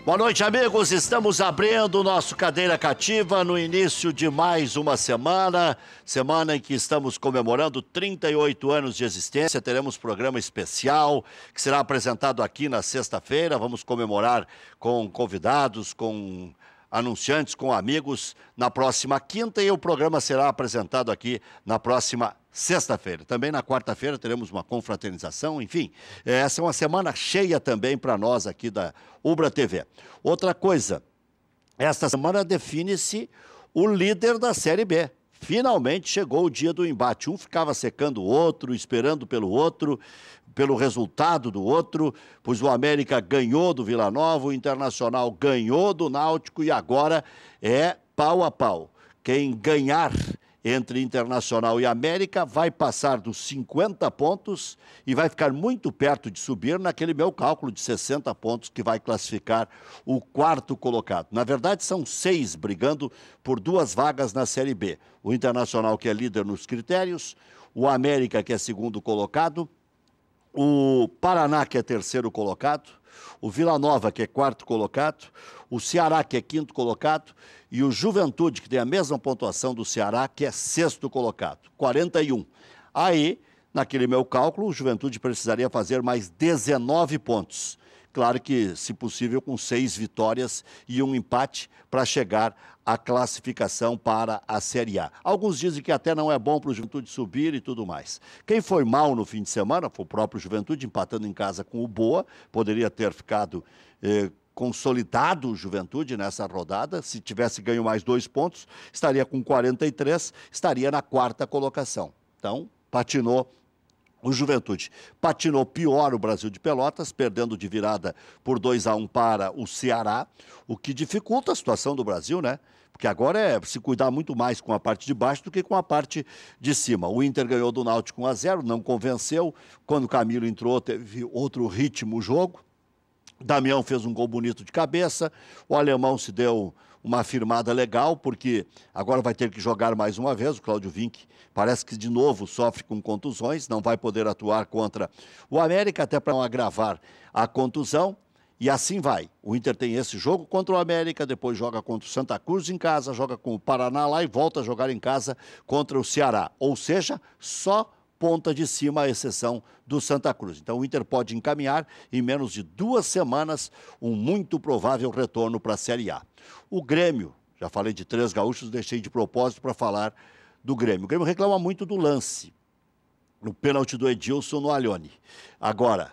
Boa noite, amigos. Estamos abrindo o nosso Cadeira Cativa no início de mais uma semana em que estamos comemorando 38 anos de existência. Teremos programa especial que será apresentado aqui na sexta-feira. Vamos comemorar com convidados, com anunciantes, com amigos na próxima quinta, e o programa será apresentado aqui na próxima sexta-feira. Também na quarta-feira teremos uma confraternização, enfim, essa é uma semana cheia também para nós aqui da Ubra TV. Outra coisa, esta semana define-se o líder da Série B. Finalmente chegou o dia do embate. Um ficava secando o outro, esperando pelo outro, pelo resultado do outro, pois o América ganhou do Vila Nova, o Internacional ganhou do Náutico e agora é pau a pau. Quem ganhar entre Internacional e América vai passar dos 50 pontos e vai ficar muito perto de subir naquele meu cálculo de 60 pontos que vai classificar o quarto colocado. Na verdade, são 6 brigando por 2 vagas na Série B. O Internacional, que é líder nos critérios, o América, que é segundo colocado, o Paraná, que é terceiro colocado, o Vila Nova, que é quarto colocado, o Ceará, que é quinto colocado, e o Juventude, que tem a mesma pontuação do Ceará, que é sexto colocado, 41. Aí, naquele meu cálculo, o Juventude precisaria fazer mais 19 pontos. Claro que, se possível, com 6 vitórias e um empate para chegar à classificação para a Série A. Alguns dizem que até não é bom para o Juventude subir e tudo mais. Quem foi mal no fim de semana foi o próprio Juventude, empatando em casa com o Boa. Poderia ter ficado consolidado o Juventude nessa rodada. Se tivesse ganho mais 2 pontos, estaria com 43, estaria na quarta colocação. Então, patinou o Juventude. Patinou pior o Brasil de Pelotas, perdendo de virada por 2-1 para o Ceará, o que dificulta a situação do Brasil, né? Porque agora é se cuidar muito mais com a parte de baixo do que com a parte de cima. O Inter ganhou do Náutico 1-0, não convenceu. Quando o Camilo entrou, teve outro ritmo o jogo. Damião fez um gol bonito de cabeça, o alemão se deu uma firmada legal, porque agora vai ter que jogar mais uma vez. O Cláudio Vinck parece que de novo sofre com contusões, não vai poder atuar contra o América, até para não agravar a contusão, e assim vai. O Inter tem esse jogo contra o América, depois joga contra o Santa Cruz em casa, joga com o Paraná lá e volta a jogar em casa contra o Ceará. Ou seja, só ponta de cima, à exceção do Santa Cruz. Então o Inter pode encaminhar em menos de 2 semanas um muito provável retorno para a Série A. O Grêmio, já falei de 3 gaúchos, deixei de propósito para falar do Grêmio. O Grêmio reclama muito do lance, no pênalti do Edilson no Allione. Agora,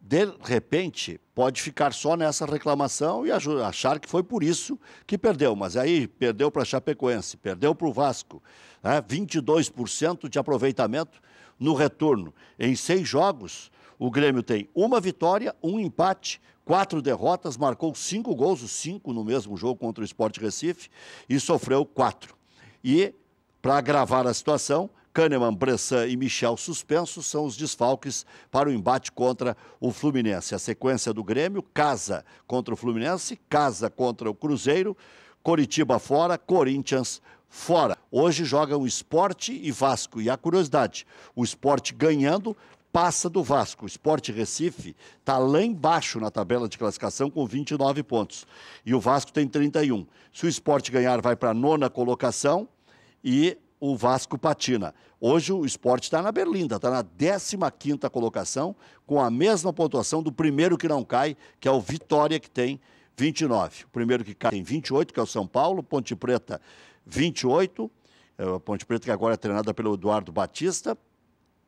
de repente, pode ficar só nessa reclamação e achar que foi por isso que perdeu. Mas aí perdeu para a Chapecoense, perdeu para o Vasco, né? 22% de aproveitamento no retorno. Em 6 jogos, o Grêmio tem 1 vitória, 1 empate, 4 derrotas, marcou 5 gols, os 5 no mesmo jogo contra o Sport Recife, e sofreu 4. E, para agravar a situação, Kahneman, Bressan e Michel suspensos são os desfalques para o embate contra o Fluminense. A sequência do Grêmio: casa contra o Fluminense, casa contra o Cruzeiro, Coritiba fora, Corinthians fora. Hoje jogam Sport e Vasco. E a curiosidade, o Sport ganhando passa do Vasco. O Sport Recife está lá embaixo na tabela de classificação com 29 pontos. E o Vasco tem 31. Se o Sport ganhar, vai para a 9ª colocação e o Vasco patina. Hoje o Sport está na berlinda, está na 15ª colocação, com a mesma pontuação do primeiro que não cai, que é o Vitória, que tem 29. O primeiro que cai tem 28, que é o São Paulo. Ponte Preta, 28. A Ponte Preta, que agora é treinada pelo Eduardo Batista.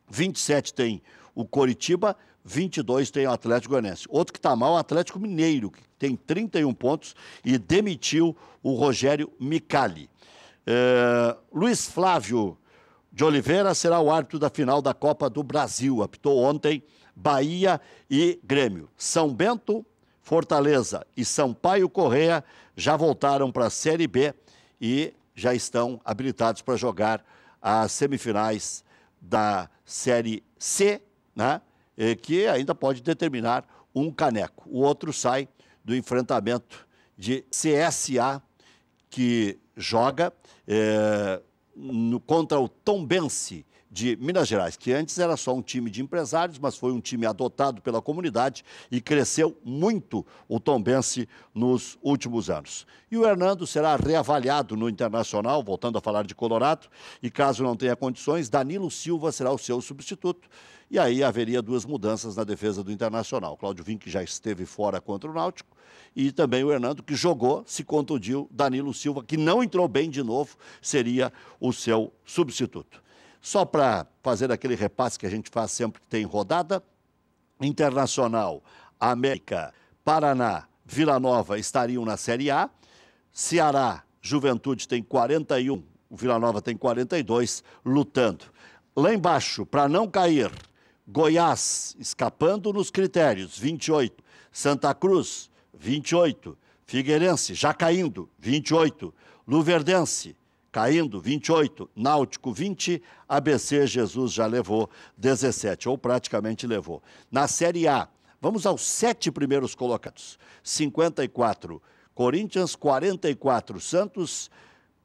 27 tem o Coritiba, 22 tem o Atlético Goianiense. Outro que está mal é o Atlético Mineiro, que tem 31 pontos e demitiu o Rogério Micali. Luiz Flávio de Oliveira será o árbitro da final da Copa do Brasil. Apitou ontem Bahia e Grêmio. São Bento, Fortaleza e Sampaio Corrêa já voltaram para a Série B e já estão habilitados para jogar as semifinais da Série C, né? Que ainda pode determinar um caneco. O outro sai do enfrentamento de CSA, que joga contra o Tombense de Minas Gerais, que antes era só um time de empresários, mas foi um time adotado pela comunidade e cresceu muito o Tombense nos últimos anos. E o Hernando será reavaliado no Internacional, voltando a falar de Colorado, e caso não tenha condições, Danilo Silva será o seu substituto, e aí haveria duas mudanças na defesa do Internacional. Cláudio Vinck já esteve fora contra o Náutico, e também o Hernando, que jogou, se contundiu. Danilo Silva, que não entrou bem de novo, seria o seu substituto. Só para fazer aquele repasse que a gente faz sempre que tem rodada, Internacional, América, Paraná, Vila Nova estariam na Série A, Ceará, Juventude tem 41, o Vila Nova tem 42, lutando. Lá embaixo, para não cair, Goiás, escapando nos critérios, 28, Santa Cruz, 28, Figueirense, já caindo, 28, Luverdense, caindo, 28, Náutico, 20, ABC, Jesus já levou 17, ou praticamente levou. Na Série A, vamos aos 7 primeiros colocados. 54, Corinthians, 44, Santos,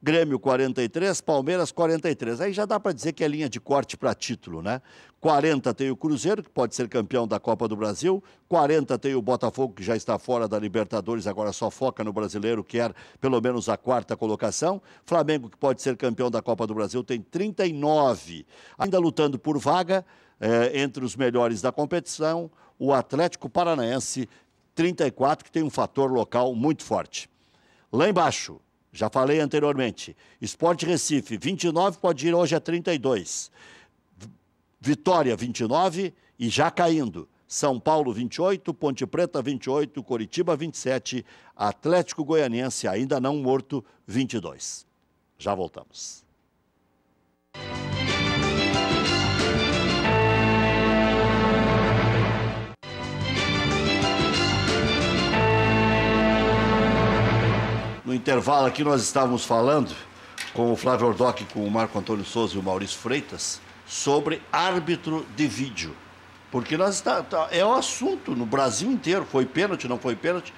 Grêmio, 43, Palmeiras, 43. Aí já dá para dizer que é linha de corte para título, né? 40 tem o Cruzeiro, que pode ser campeão da Copa do Brasil. 40 tem o Botafogo, que já está fora da Libertadores, agora só foca no Brasileiro, quer pelo menos a 4ª colocação. Flamengo, que pode ser campeão da Copa do Brasil, tem 39. Ainda lutando por vaga, entre os melhores da competição, o Atlético Paranaense, 34, que tem um fator local muito forte. Lá embaixo, já falei anteriormente, Sport Recife, 29, pode ir hoje a 32. Vitória, 29 e já caindo. São Paulo, 28, Ponte Preta, 28, Coritiba, 27, Atlético Goianiense, ainda não morto, 22. Já voltamos. No intervalo aqui nós estávamos falando com o Flávio Ordoc, com o Marco Antônio Souza e o Maurício Freitas sobre árbitro de vídeo. Porque é o assunto no Brasil inteiro. Foi pênalti, não foi pênalti.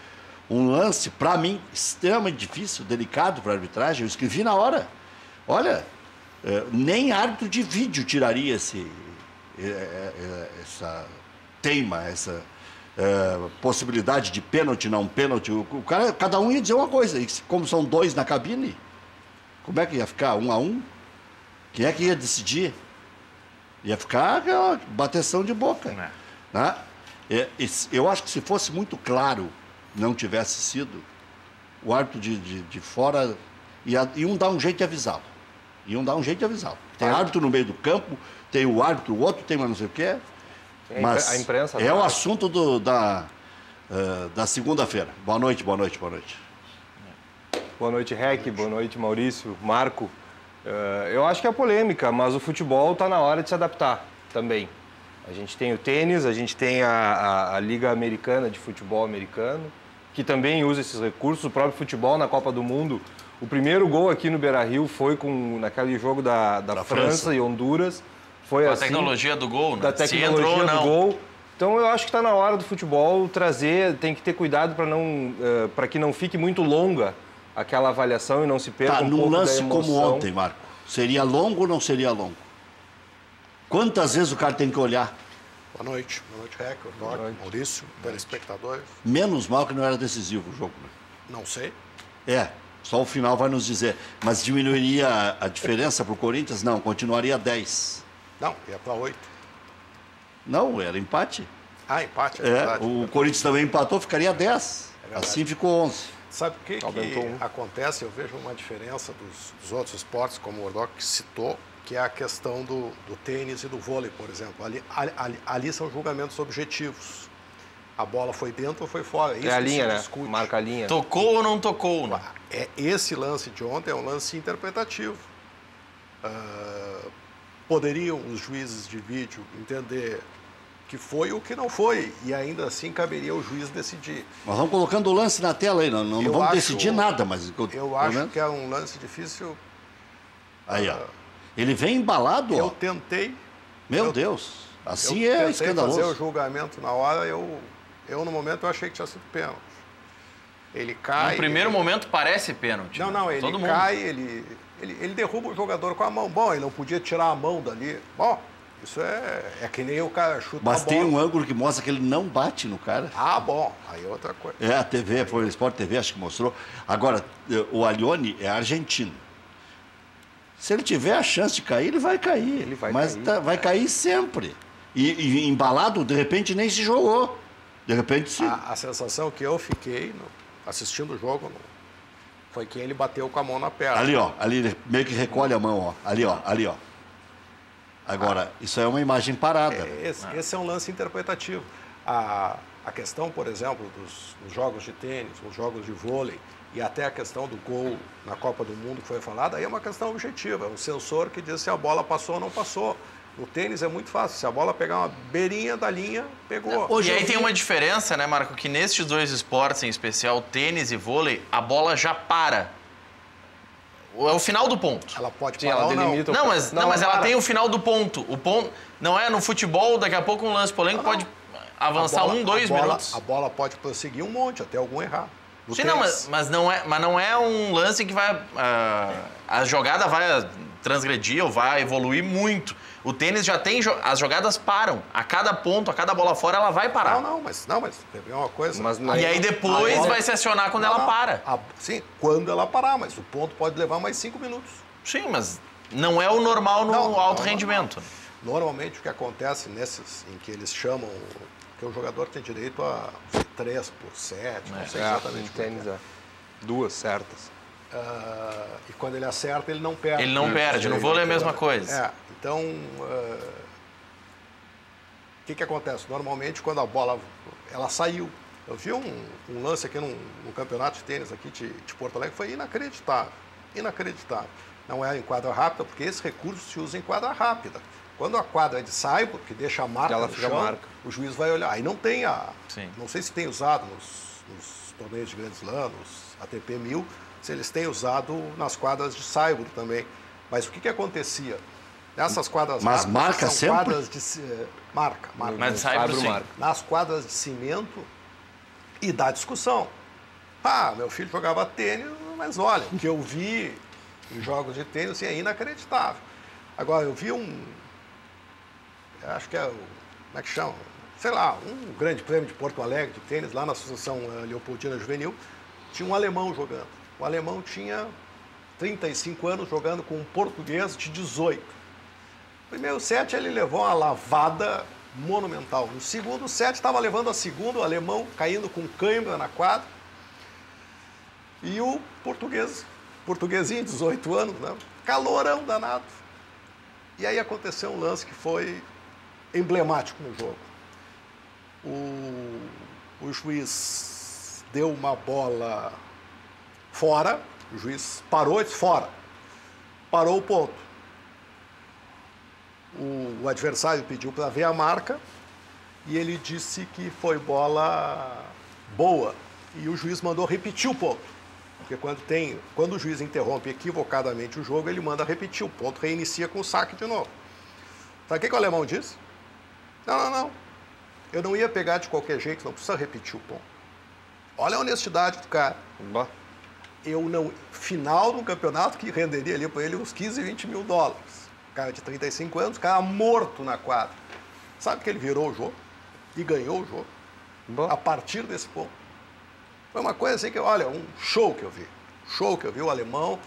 Um lance, para mim, extremamente difícil, delicado para a arbitragem. Eu escrevi na hora. Olha, nem árbitro de vídeo tiraria essa teima, essa possibilidade de pênalti, não pênalti. O cara, cada um ia dizer uma coisa. E como são 2 na cabine, como é que ia ficar 1 a 1? Quem é que ia decidir? Ia ficar aquela bateção de boca. Né? Eu acho que se fosse muito claro, não tivesse sido, o árbitro de fora iam dar um jeito de avisá-lo. Tem árbitro no meio do campo, tem o árbitro, o outro tem mais não sei o quê. Mas a imprensa é o assunto da segunda-feira. Boa noite. Boa noite, Rec. Boa noite, Maurício, Marco. Eu acho que é polêmica, mas o futebol está na hora de se adaptar também. A gente tem o tênis, a gente tem a Liga Americana de Futebol Americano, que também usa esses recursos. O próprio futebol na Copa do Mundo. O primeiro gol aqui no Beira-Rio foi naquele jogo da França e Honduras. Foi a assim, tecnologia do gol, né? Da tecnologia do gol. Então eu acho que está na hora do futebol trazer, tem que ter cuidado para que não fique muito longa aquela avaliação e não se perca um pouco da emoção. Num lance como ontem, Marco, seria longo ou não seria longo? Quantas vezes o cara tem que olhar? Boa noite, Rec, Maurício, telespectadores. Menos mal que não era decisivo o jogo, né? Não sei. Só o final vai nos dizer. Mas diminuiria a diferença para o Corinthians? Não, continuaria 10. Não, ia para 8. Não, era empate. Empate, é verdade. O Corinthians também empatou, ficaria 10. Assim ficou 11. Sabe o que acontece? Eu vejo uma diferença dos outros esportes, como o Ordoc citou, que é a questão do tênis e do vôlei, por exemplo. Ali são julgamentos objetivos. A bola foi dentro ou foi fora. Isso é a linha, né? Discute. Marca a linha. Tocou ou não tocou, né? Esse lance de ontem é um lance interpretativo. Poderiam os juízes de vídeo entender que foi ou que não foi, e ainda assim caberia ao juiz decidir. Nós vamos colocando o lance na tela aí, não vamos decidir nada, mas... Eu acho que é um lance difícil. Aí, ó. Ele vem embalado, ó. Eu tentei... Meu Deus, assim é escandaloso. Fazer o julgamento na hora, eu no momento eu achei que tinha sido pênalti. Ele cai... No primeiro momento parece pênalti. Não, ele cai, ele Ele derruba o jogador com a mão. Bom, ele não podia tirar a mão dali. Bom, isso é que nem o cara chuta Mas a bola. tem um ângulo que mostra que ele não bate no cara. Ah, bom, aí é outra coisa. É, a TV, foi o Sport TV, acho que mostrou. Agora, o Allione é argentino. Se ele tiver a chance de cair, ele vai cair. Ele vai mas cair. vai cair sempre. E embalado, de repente, nem se jogou. De repente, se... A sensação que eu fiquei assistindo o jogo foi que ele bateu com a mão na perna. Ali, ó. Ali, ele meio que recolhe a mão, ó. Ali, ó. Ali, ó. Agora, isso é uma imagem parada. Esse é um lance interpretativo. A questão, por exemplo, dos jogos de tênis, os jogos de vôlei, e até a questão do gol na Copa do Mundo que foi falada, aí é uma questão objetiva. É um sensor que diz se a bola passou ou não passou. No tênis é muito fácil. Se a bola pegar uma beirinha da linha, pegou. E aí tem uma diferença, né, Marco? Que nestes dois esportes, em especial tênis e vôlei, a bola já para. É o final do ponto. Ela pode Sim, parar ela ou não. delimita o- Não, mas ela para. tem o final do ponto. O ponto não é no futebol, daqui a pouco um lance polêmico pode avançar 2 minutos. A bola pode prosseguir um monte, até algum errar. No Sim, não, tênis, mas não é um lance que vai... a jogada vai transgredir ou vai evoluir muito. O tênis já tem... As jogadas param. A cada ponto, a cada bola fora, ela vai parar. mas é uma coisa. Mas E aí depois vai se acionar quando ela para. Sim, quando ela parar, mas o ponto pode levar mais 5 minutos. Sim, mas não é o normal no alto rendimento. Normalmente o que acontece nesses em que eles chamam que o jogador tem direito a 3 por 7, não sei no exatamente como é que tênis, 2 certas. E quando ele acerta, ele não perde. Ele não perde. No vôlei é a mesma coisa. Então, o que acontece? Normalmente, quando a bola ela saiu. Eu vi um lance aqui num campeonato de tênis aqui de Porto Alegre, foi inacreditável. Inacreditável. Não é em quadra rápida, porque esse recurso se usa em quadra rápida. Quando a quadra é de saibro, que deixa a marca Ela no fica chão, marca. o juiz vai olhar. Aí não tem Sim. Não sei se tem usado nos torneios de Grand Slam, nos ATP 1000, se eles têm usado nas quadras de saibro também. Mas o que acontecia? Nessas quadras Mas rápidas, marca são sempre? quadras de... Marca. Mas saibro sim. marca. Nas quadras de cimento e dá discussão. Meu filho jogava tênis, mas olha, o que eu vi em jogos de tênis assim, é inacreditável. Agora, eu vi acho que é como é que chama? Sei lá, um grande prêmio de Porto Alegre de tênis, lá na Associação Leopoldina Juvenil, tinha um alemão jogando. O alemão tinha 35 anos jogando com um português de 18. No primeiro set ele levou uma lavada monumental. No segundo set estava levando a segunda, o alemão caindo com cãibra na quadra. E o portuguesinho, 18 anos, né? Calorão danado. E aí aconteceu um lance que foi emblemático no jogo. O juiz deu uma bola fora, o juiz parou e disse fora. Parou o ponto. O adversário pediu para ver a marca e ele disse que foi bola boa. E o juiz mandou repetir o ponto. Porque quando o juiz interrompe equivocadamente o jogo, ele manda repetir o ponto, reinicia com o saque de novo. Sabe o que o alemão disse? Não. Eu não ia pegar de qualquer jeito, não precisa repetir o ponto. Olha a honestidade do cara. Final do campeonato que renderia ali para ele uns 15, 20 mil dólares. O cara de 35 anos, o cara morto na quadra. Sabe que ele virou o jogo e ganhou o jogo a partir desse ponto. Foi uma coisa assim que, olha, um show que eu vi. O alemão.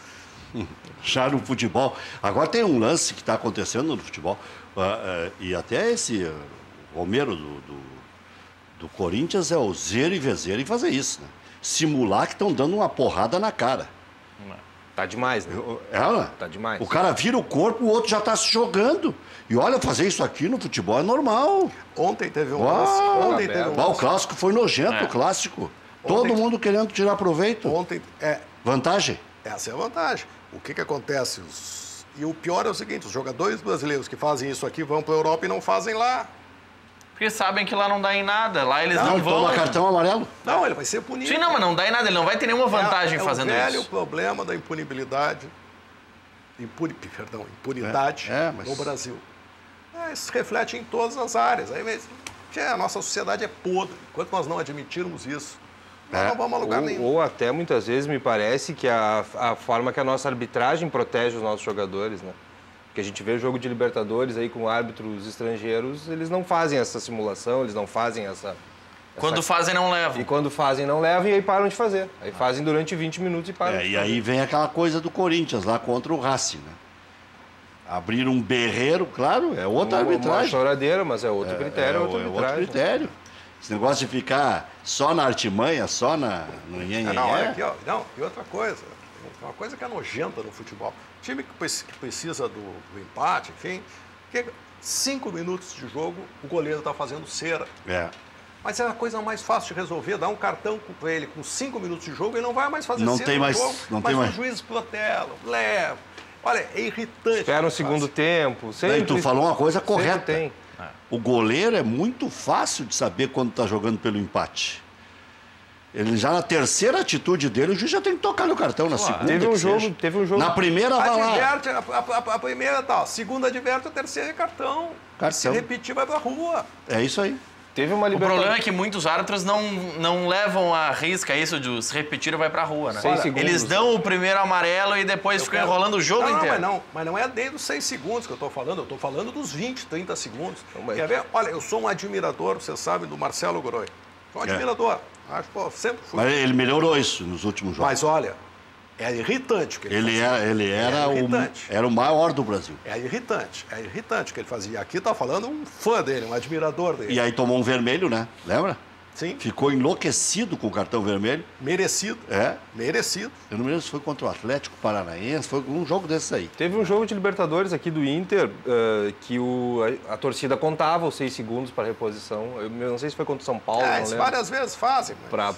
Já no futebol. Agora tem um lance que está acontecendo no futebol. E até esse Romero do Corinthians é o zero e vezeiro em fazer isso, né? Simular que estão dando uma porrada na cara. Tá demais, né? Tá demais. O cara vira o corpo, o outro já está se jogando. E olha, fazer isso aqui no futebol é normal. Ontem teve um lance. O clássico foi nojento, o clássico. Todo mundo querendo tirar proveito. Vantagem? Essa é a vantagem. O que acontece? E o pior é o seguinte, os jogadores brasileiros que fazem isso aqui vão para a Europa e não fazem lá. Porque sabem que lá não dá em nada. Lá eles não vão... Toma cartão amarelo? Não, ele vai ser punido. Sim, não, mas não dá em nada. Ele não vai ter nenhuma vantagem fazendo isso. É o velho problema da impunidade no Brasil. Isso reflete em todas as áreas. Aí, a nossa sociedade é podre. Enquanto nós não admitirmos isso, Nós não vamos a lugar nenhum. Ou até, muitas vezes, me parece que a forma que a nossa arbitragem protege os nossos jogadores, né? Porque a gente vê jogo de Libertadores aí com árbitros estrangeiros, eles não fazem essa simulação, eles não fazem essa... Quando fazem, não levam. E quando fazem, não levam e aí param de fazer. Aí fazem durante 20 minutos e param de E fazer. aí vem aquela coisa do Corinthians lá contra o Racing, né? Abrir um berreiro, claro, é outra Uma arbitragem. choradeira, mas é outro critério, outra outro arbitragem. critério. Esse negócio de ficar só na artimanha, só no nhenhenhé. Não, olha aqui, ó. Não, e outra coisa. Uma coisa que é nojenta no futebol. Time que precisa do empate, enfim, 5 minutos de jogo, o goleiro está fazendo cera. Mas é a coisa mais fácil de resolver, dar um cartão para ele com 5 minutos de jogo, ele não vai mais fazer Não cera tem no mais, jogo. não mas tem mais. os juízes protelam, levam. Olha, é irritante. Espera um segundo tempo. E tu falou uma coisa correta. Tem. O goleiro é muito fácil de saber quando está jogando pelo empate. Ele já na terceira atitude dele, o juiz já tem que tocar no cartão na segunda. Teve um jogo. Na primeira vai lá. Adverte, a primeira tal, a segunda adverte, a terceira é cartão. Se repetir, vai pra rua. É isso aí. Teve uma O Libertadores. problema é que muitos árbitros não levam a risca isso de se repetir vai pra rua, né? 6 segundos. Eles dão o primeiro amarelo e depois ficam enrolando o jogo inteiro. Mas não é desde os 6 segundos que eu estou falando dos 20, 30 segundos. Mas... Quer ver? Olha, eu sou um admirador, você sabe, do Marcelo Groi. Sou um admirador. Acho, pô, sempre fui. Mas ele melhorou isso nos últimos jogos. Mas olha, é irritante o que ele fazia. Ele era o maior do Brasil. É irritante o que ele fazia. Aqui tá falando um fã dele, um admirador dele. E aí tomou um vermelho, né? Lembra? Sim. Ficou enlouquecido com o cartão vermelho. Merecido. Merecido. Eu não me lembro se foi contra o Atlético Paranaense, foi um jogo desses aí. Teve um jogo de Libertadores aqui do Inter, que a torcida contava os 6 segundos para reposição. Eu não sei se foi contra o São Paulo, não lembro. Várias vezes fazem. Mas...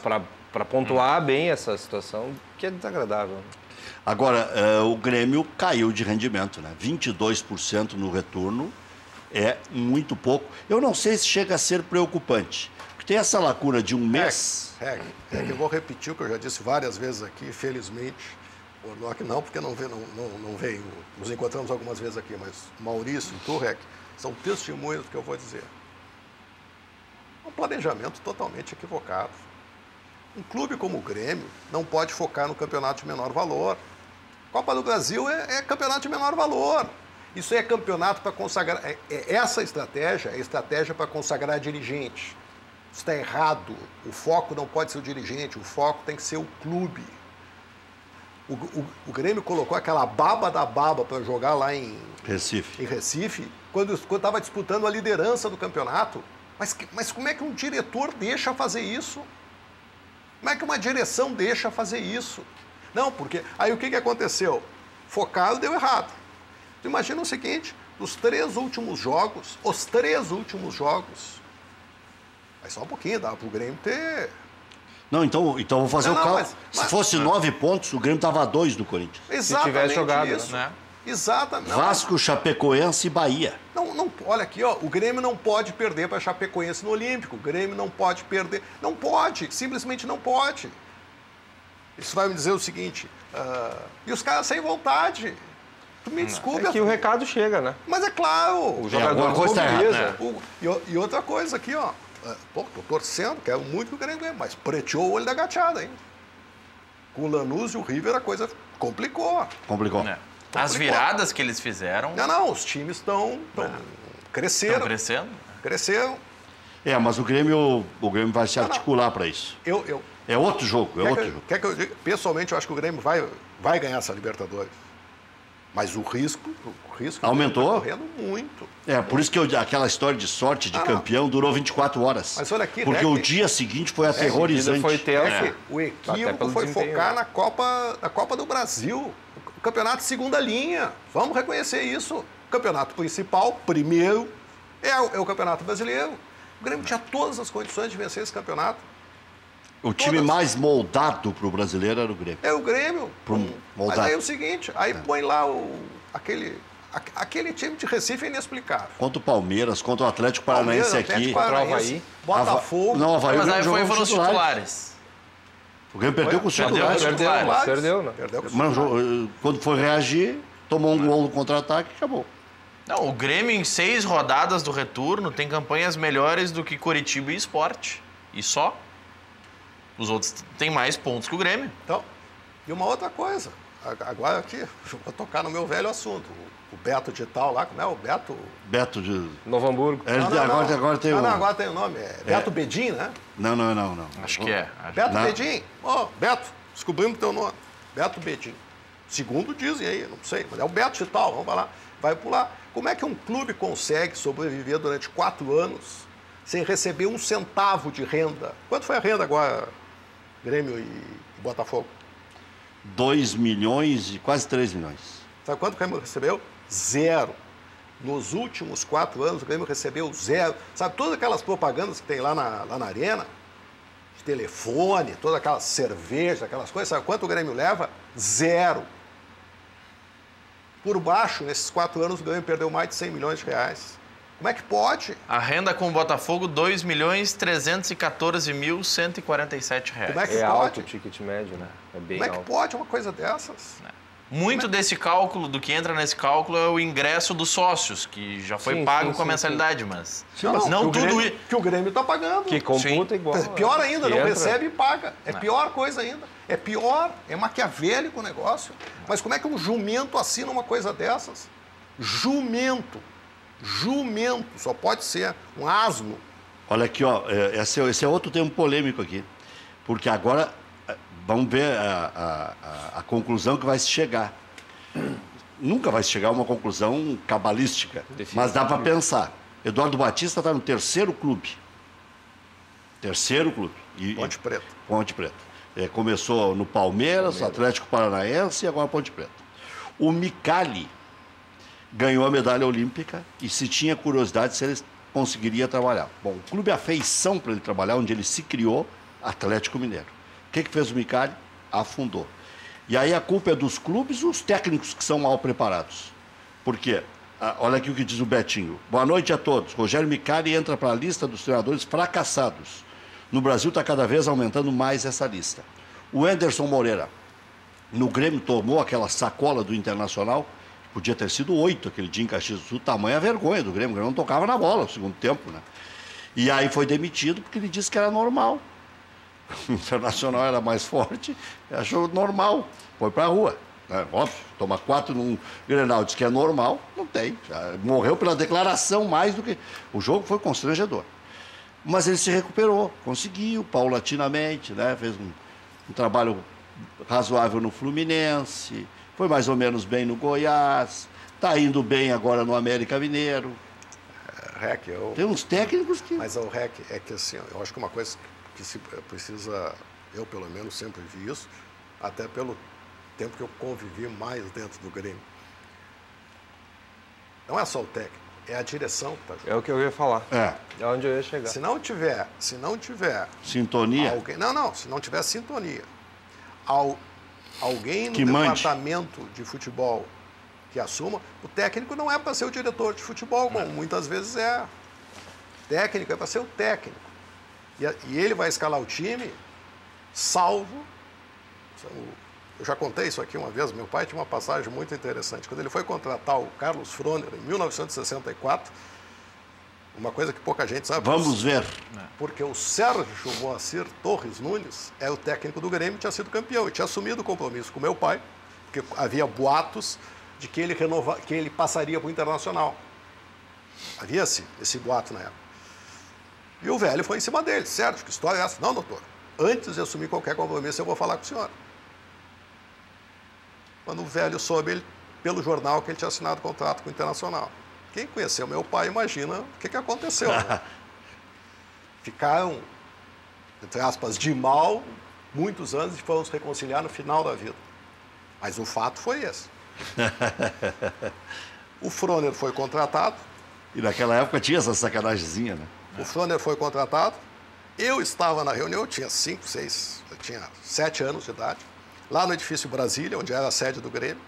Para pontuar bem essa situação, que é desagradável. Agora, o Grêmio caiu de rendimento, né? 22% no retorno é muito pouco. Eu não sei se chega a ser preocupante. Tem essa lacuna de um mês. É que eu vou repetir o que eu já disse várias vezes aqui, felizmente. O Ordoc não, porque não veio. Nos encontramos algumas vezes aqui, mas Maurício e tu, Rec, são testemunhas do que eu vou dizer. Um planejamento totalmente equivocado. Um clube como o Grêmio não pode focar no campeonato de menor valor. Copa do Brasil é campeonato de menor valor. Isso é campeonato para consagrar. Essa estratégia é estratégia para consagrar dirigente. Está errado. O foco não pode ser o dirigente, o foco tem que ser o clube. O Grêmio colocou aquela baba da baba para jogar lá em Recife, quando estava disputando a liderança do campeonato. Mas como é que um diretor deixa fazer isso? Como é que uma direção deixa fazer isso? Não, porque... Aí o que aconteceu? Focaram, deu errado. Tu imagina o seguinte, os 3 últimos jogos... Aí só um pouquinho, dava pro Grêmio ter... Não, então vou fazer o cálculo. Se fosse 9 pontos, o Grêmio estava a 2 do Corinthians. Exatamente. Se tivesse jogado, isso. né? Exatamente. Vasco, Chapecoense e Bahia. Não, olha aqui, ó, o Grêmio não pode perder para Chapecoense no Olímpico. O Grêmio não pode perder. Não pode, simplesmente não pode. Isso vai me dizer o seguinte, e os caras sem vontade. Tu me desculpe. É que o recado chega, né? Mas é claro. O jogador coisa mobiliza. E outra coisa aqui, ó. Pô, tô torcendo, quero muito que o Grêmio ganhe, mas preteou o olho da gateada, hein? Com o Lanús e o River a coisa complicou. Complicou. As viradas que eles fizeram... Não, os times cresceram. Estão crescendo? Cresceram. Mas o Grêmio vai se articular para isso. É outro jogo, Quer que eu diga? Pessoalmente, eu acho que o Grêmio vai ganhar essa Libertadores. Mas o risco aumentou. Está correndo muito. Por isso que aquela história de sorte de campeão durou 24 horas. Mas olha aqui, porque o dia seguinte foi aterrorizante. Foi tenso. O equívoco foi focar na Copa do Brasil. O campeonato de segunda linha. Vamos reconhecer isso. O campeonato principal, primeiro, é o Campeonato Brasileiro. O Grêmio tinha todas as condições de vencer esse campeonato. O time mais moldado para o brasileiro era o Grêmio. É o Grêmio. Mas aí é o seguinte, põe lá aquele time de Recife é inexplicável. Contra o Palmeiras, contra o Atlético Paranaense aqui. Contra o Havaí. Botafogo. Não, o Havaí Mas aí foram os titulares. titulares. O Grêmio perdeu com os titulares. Perdeu, né? Mas quando foi reagir, tomou um gol no contra-ataque e acabou. Não, o Grêmio em 6 rodadas do retorno tem campanhas melhores do que Coritiba e Sport. E só? Os outros têm mais pontos que o Grêmio. Então, e uma outra coisa. Agora aqui, vou tocar no meu velho assunto. O Beto de tal lá, como é o Beto? Beto de... Novo Hamburgo. Agora tem o... Não, agora tem o nome. É Beto Bedin, né? Não. Acho que é. Beto Bedin. Beto, descobrimos o teu nome. Beto Bedin. Segundo dizem aí, não sei, mas é o Beto de tal, vamos lá. Vai pular. Como é que um clube consegue sobreviver durante 4 anos sem receber um centavo de renda? Quanto foi a renda agora, Grêmio e Botafogo? 2 milhões e quase 3 milhões. Sabe quanto o Grêmio recebeu? 0. Nos últimos 4 anos, o Grêmio recebeu 0. Sabe, todas aquelas propagandas que tem lá na arena, de telefone, todas aquelas cervejas, aquelas coisas, sabe quanto o Grêmio leva? 0. Por baixo, nesses 4 anos, o Grêmio perdeu mais de 100 milhões de reais. Como é que pode? A renda com o Botafogo, R$ 2.314.147. Como é que pode? Alto o ticket médio, né? É bem Como é que alto. pode uma coisa dessas? Muito desse cálculo, do que entra nesse cálculo, é o ingresso dos sócios, que já foi pago com a mensalidade, mas não tudo isso. Que o Grêmio está pagando. Que computa igual. Pior ainda, não entra. recebe e paga. É pior coisa ainda. É pior, é maquiavélico o negócio. Mas como é que um jumento assina uma coisa dessas? Jumento. Só pode ser um asno. Olha aqui, ó, esse é outro tema polêmico aqui. Porque agora, vamos ver a conclusão que vai se chegar. Nunca vai se chegar a uma conclusão cabalística, mas dá para pensar. Eduardo Batista está no terceiro clube. Ponte Preta. Ponte Preta. Começou no Palmeiras, Atlético Paranaense e agora Ponte Preta. O Micali ganhou a medalha olímpica e se tinha curiosidade se ele conseguiria trabalhar. Bom, o clube afeição para ele trabalhar, onde ele se criou, Atlético Mineiro. O que fez o Micali? Afundou. E aí a culpa é dos clubes e os técnicos que são mal preparados. Por quê? Olha aqui o que diz o Betinho. Boa noite a todos. Rogério Micali entra para a lista dos treinadores fracassados. No Brasil está cada vez aumentando mais essa lista. O Anderson Moreira, no Grêmio, tomou aquela sacola do Internacional. Podia ter sido 8 aquele dia em Caxias do Sul. Tamanha vergonha do Grêmio. O Grêmio não tocava na bola no segundo tempo, né? E aí foi demitido porque ele disse que era normal. O Internacional era mais forte, achou normal. Foi para a rua. Óbvio, toma 4 num Grenal, diz que é normal. Não tem. Já morreu pela declaração mais do que... O jogo foi constrangedor. Mas ele se recuperou. Conseguiu, paulatinamente, né? Fez um trabalho razoável no Fluminense. Foi mais ou menos bem no Goiás, está indo bem agora no América Mineiro. Tem uns técnicos que... Mas o REC é que assim, eu acho que uma coisa que se precisa, eu pelo menos sempre vi isso, até pelo tempo que eu convivi mais dentro do Grêmio. Não é só o técnico, é a direção que está jogando. É o que eu ia falar. É onde eu ia chegar. Se não tiver sintonia. Se não tiver sintonia. Alguém no departamento de futebol que assuma, o técnico não é para ser o diretor de futebol, como muitas vezes é. O técnico é para ser o técnico. E ele vai escalar o time, salvo... Eu já contei isso aqui uma vez, meu pai tinha uma passagem muito interessante. Quando ele foi contratar o Carlos Froner, em 1964, uma coisa que pouca gente sabe. Vamos ver. Porque o Sérgio Moacir Torres Nunes é o técnico do Grêmio, tinha sido campeão e tinha assumido o compromisso com meu pai, porque havia boatos de que ele passaria para o Internacional. Havia esse boato na época. E o velho foi em cima dele. Sérgio, que história é essa? Não, doutor. Antes de assumir qualquer compromisso, eu vou falar com o senhor. Quando o velho soube, pelo jornal, que ele tinha assinado contrato com o Internacional. Quem conheceu meu pai, imagina o que aconteceu. Né? Ficaram, entre aspas, de mal, muitos anos e foram se reconciliar no final da vida. Mas o fato foi esse. O Froner foi contratado. E naquela época tinha essa sacanagemzinha, né? O Froner foi contratado. Eu estava na reunião, eu tinha 7 anos de idade. Lá no edifício Brasília, onde era a sede do Grêmio.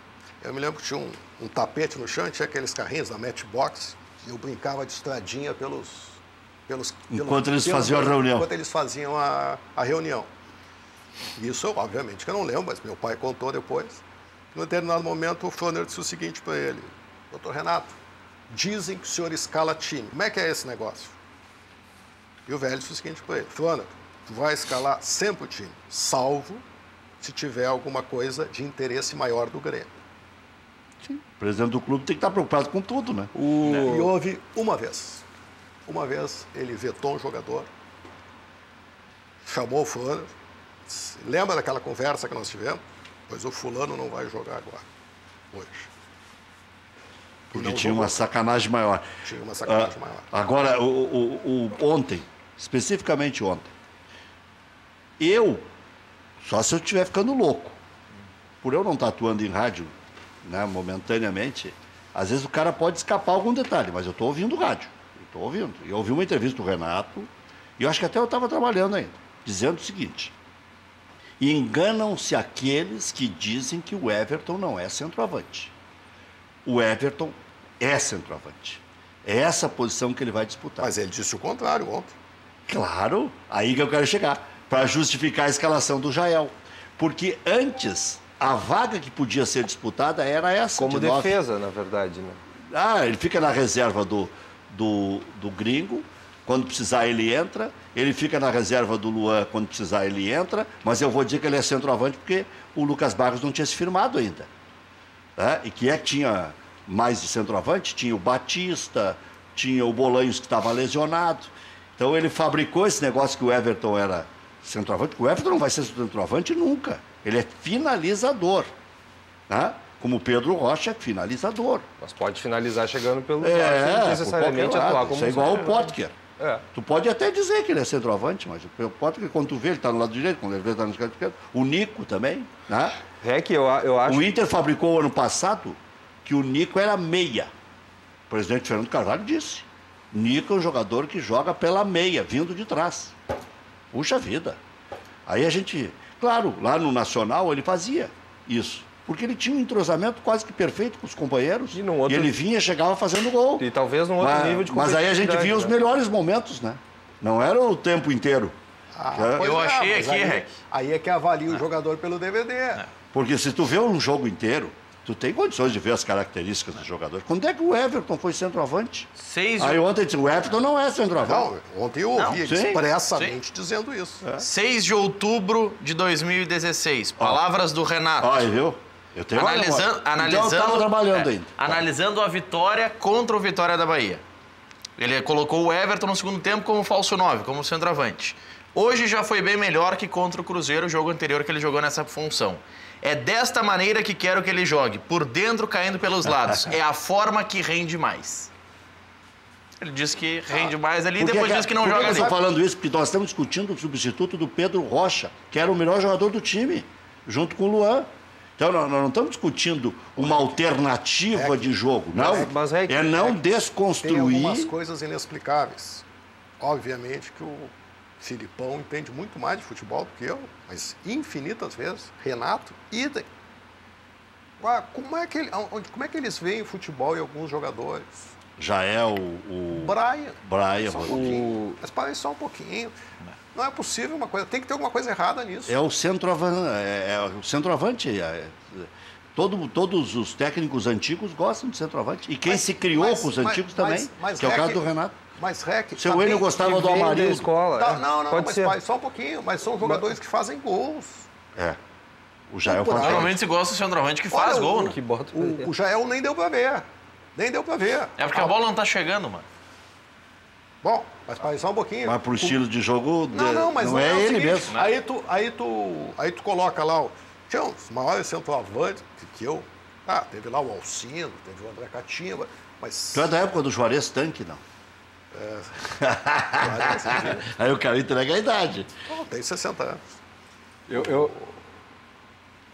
Eu me lembro que tinha um tapete no chão, tinha aqueles carrinhos da Matchbox, e eu brincava de estradinha enquanto eles faziam a reunião. Enquanto eles faziam a reunião. Isso, obviamente, que eu não lembro, mas meu pai contou depois. Em um determinado momento, o Froner disse o seguinte para ele: doutor Renato, dizem que o senhor escala time. Como é que é esse negócio? E o velho disse o seguinte para ele: Froner, tu vai escalar sempre o time, salvo se tiver alguma coisa de interesse maior do Grêmio. Sim. O presidente do clube tem que estar preocupado com tudo, né? E houve uma vez ele vetou um jogador, chamou o fulano, lembra daquela conversa que nós tivemos? Pois o fulano não vai jogar agora, hoje. Porque tinha uma sacanagem maior. Tinha uma sacanagem maior. Agora, ontem, especificamente ontem, só se eu estiver ficando louco, por eu não estar atuando em rádio, né, momentaneamente, às vezes o cara pode escapar algum detalhe, mas eu estou ouvindo o rádio. Estou ouvindo. E eu ouvi uma entrevista do Renato, e eu acho que até eu estava trabalhando ainda, dizendo o seguinte: enganam-se aqueles que dizem que o Everton não é centroavante. O Everton é centroavante. É essa posição que ele vai disputar. Mas ele disse o contrário ontem. Claro, aí que eu quero chegar, para justificar a escalação do Jael. Porque antes, a vaga que podia ser disputada era essa. Como defesa, na verdade, né? Ele fica na reserva do Gringo, quando precisar ele entra, ele fica na reserva do Luan, quando precisar ele entra, mas eu vou dizer que ele é centroavante porque o Lucas Barros não tinha se firmado ainda. E que tinha mais de centroavante? Tinha o Batista, tinha o Bolanhos que estava lesionado. Então ele fabricou esse negócio que o Everton era centroavante. O Everton não vai ser centroavante nunca. Ele é finalizador. Como o Pedro Rocha é finalizador. Mas pode finalizar chegando pelo lado, sem necessariamente atuar como isso é igual o Potker. Tu pode até dizer que ele é centroavante, mas o Potker, quando tu vê, ele está no lado direito, quando ele vê, ele está no lado esquerdo. O Nico também. Eu acho... O Inter fabricou ano passado que o Nico era meia. O presidente Fernando Carvalho disse: Nico é um jogador que joga pela meia, vindo de trás. Puxa vida. Aí a gente... Claro, lá no Nacional ele fazia isso. Porque ele tinha um entrosamento quase que perfeito com os companheiros. E ele vinha, chegava fazendo gol. E talvez num outro nível de competitividade. Mas aí a gente via os melhores momentos, né? Não era o tempo inteiro. Eu achei aqui, aí é que avalia o jogador pelo DVD. Porque se tu vê um jogo inteiro, tu tem condições de ver as características do jogador. Quando é que o Everton foi centroavante? Aí ontem disse, o Everton não é centroavante. Não, ontem eu ouvi expressamente dizendo isso. 6 de outubro de 2016. Palavras do Renato. Viu? Eu tenho analisando, então eu estava trabalhando ainda. Analisando a vitória contra o Vitória da Bahia. Ele colocou o Everton no segundo tempo como falso 9, como centroavante. Hoje já foi bem melhor que contra o Cruzeiro, o jogo anterior que ele jogou nessa função. É desta maneira que quero que ele jogue, por dentro caindo pelos lados. É a forma que rende mais. Ele disse que rende mais ali e depois disse que não joga ali. Eu estou falando isso porque nós estamos discutindo o substituto do Pedro Rocha, que era o melhor jogador do time, junto com o Luan. Então, nós não estamos discutindo uma alternativa de jogo, não. É não desconstruir... Tem algumas coisas inexplicáveis. Obviamente que o Filipão entende muito mais de futebol do que eu, mas infinitas vezes. Renato, idem. Como é que eles veem o futebol e alguns jogadores? Já é o Brian. Só um pouquinho. Mas parece só um pouquinho. Não é possível uma coisa, tem que ter alguma coisa errada nisso. É o centroavante. Todos os técnicos antigos gostam de centroavante. E quem se criou com os antigos também, que é o caso do Renato. Mas, Rec... Seu Enio gostava do Amarildo. Escola, mas só um pouquinho. Mas são jogadores que fazem gols. O Jael faz. Normalmente se gosta do centroavante que faz gol, né? O Jael nem deu pra ver. É porque a bola não tá chegando, mano. Bom, mas para só um pouquinho. Mas pro estilo de jogo, mas não é ele mesmo. Aí tu coloca lá tinha os maiores centroavantes que eu. Teve lá o Alcino, teve o André Catimba, mas... Tu é da época do Juarez Tanque, não? Aí o cara entrega a idade. Tem 60 anos.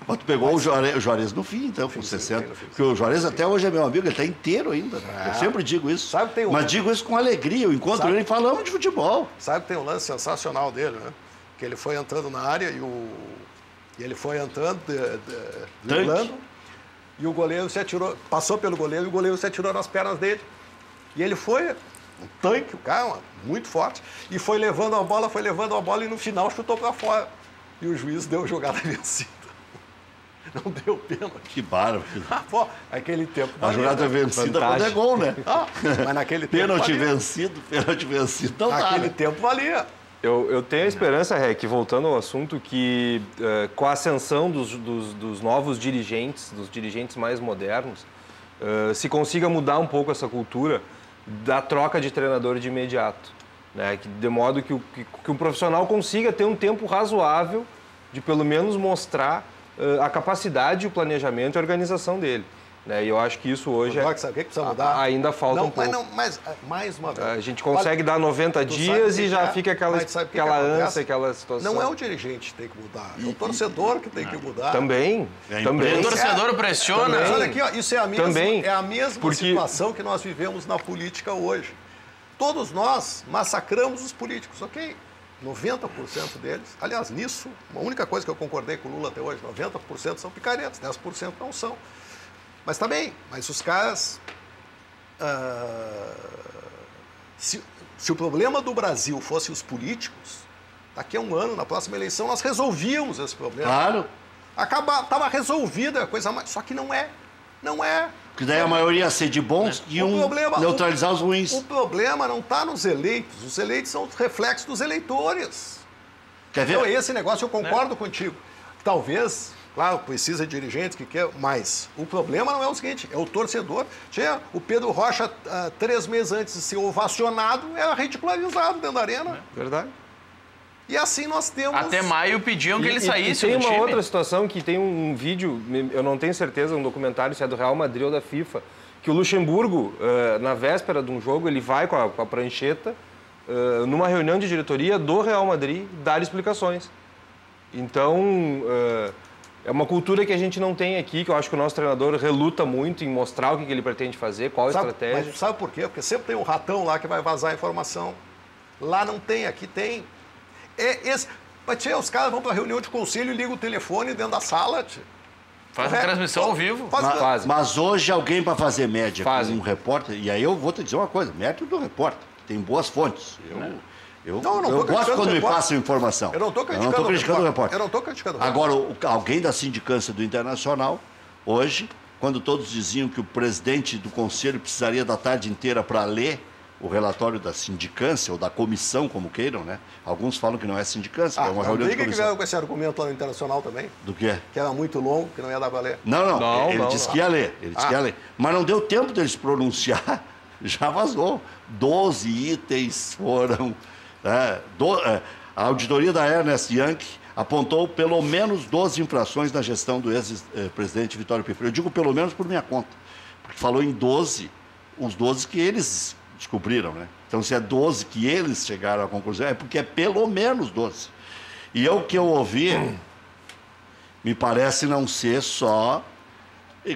Mas tu pegou o Juarez no fim, então, com 60. Porque o Juarez até hoje é meu amigo, ele está inteiro ainda. Eu sempre digo isso. Mas digo isso com alegria. Eu encontro ele e falamos de futebol. Sabe que tem um lance sensacional dele, né? Que ele foi entrando na área e ele foi entrando, driblando, e o goleiro se atirou, passou pelo goleiro e o goleiro se atirou nas pernas dele. E ele foi, um tanque, o cara, muito forte, e foi levando a bola e no final chutou para fora. E o juiz deu jogada vencida. Não deu pênalti. Que bárbaro. Aquele tempo. A jogada vencida quando é gol, né? Mas naquele pênalti tempo. Pênalti vencido, não dá. Naquele tempo valia. Eu tenho a esperança, Rec, voltando ao assunto, que com a ascensão dos novos dirigentes, dos dirigentes mais modernos, se consiga mudar um pouco essa cultura da troca de treinador de imediato. Né? De modo que um profissional consiga ter um tempo razoável de pelo menos mostrar a capacidade, o planejamento e a organização dele. Né? E eu acho que isso hoje sabe o que precisa mudar? Ainda falta um pouco. Mas mais uma vez. A gente consegue dar 90 dias e já fica aquela ânsia, aquela situação. Não é o dirigente que tem que mudar, é o torcedor que tem que mudar. Também. O torcedor pressiona. Mas olha aqui, ó, isso é a mesma situação que nós vivemos na política hoje. Todos nós massacramos os políticos, ok? 90% deles, aliás, nisso, a única coisa que eu concordei com o Lula até hoje, 90% são picaretas, 10% não são. Mas tá bem, mas os caras... Se o problema do Brasil fosse os políticos, daqui a um ano, na próxima eleição, nós resolvíamos esse problema. Claro. Estava resolvida a coisa mais... Só que não é. Não é. Porque daí a maioria ia ser de bons e neutralizar os ruins. O problema não está nos eleitos. Os eleitos são os reflexos dos eleitores. Quer ver? Então, esse negócio eu concordo contigo. Talvez... Claro, precisa de dirigentes que quer, mas o problema não é o seguinte, é o torcedor. O Pedro Rocha, 3 meses antes de ser ovacionado, era ridicularizado dentro da arena. Verdade. E assim nós temos... Até maio pediam que ele saísse do time. Tem uma outra situação que tem um vídeo, eu não tenho certeza, um documentário, se é do Real Madrid ou da FIFA, que o Luxemburgo, na véspera de um jogo, ele vai com a prancheta, numa reunião de diretoria do Real Madrid, dar explicações. Então... é uma cultura que a gente não tem aqui, que eu acho que o nosso treinador reluta muito em mostrar o que ele pretende fazer, qual a estratégia. Mas sabe por quê? Porque sempre tem um ratão lá que vai vazar a informação. Lá não tem, aqui tem. Mas os caras vão para a reunião de conselho e ligam o telefone dentro da sala. Faz a transmissão ao vivo. Mas hoje alguém para fazer média com um repórter, e aí eu vou te dizer uma coisa, mérito do repórter, que tem boas fontes. Eu gosto quando me passam informação. Eu não estou criticando o repórter. Eu não estou criticando o repórter. Agora, alguém da sindicância do Internacional, hoje, quando todos diziam que o presidente do conselho precisaria da tarde inteira para ler o relatório da sindicância, ou da comissão, como queiram, né? Alguns falam que não é sindicância, é uma reunião de comissão. Que vieram com esse argumento lá no Internacional também? Do quê? Que era muito longo, que não ia dar para ler. Não. Ele disse que ia ler. Ele disse que ia ler. Mas não deu tempo dele se pronunciar, já vazou. 12 itens foram... a auditoria da Ernst Young apontou pelo menos 12 infrações na gestão do ex-presidente Vitório Piffer. Eu digo pelo menos por minha conta, porque falou em 12, os 12 que eles descobriram, né? Então, se é 12 que eles chegaram à conclusão, é porque é pelo menos 12. E o que eu ouvi, me parece não ser só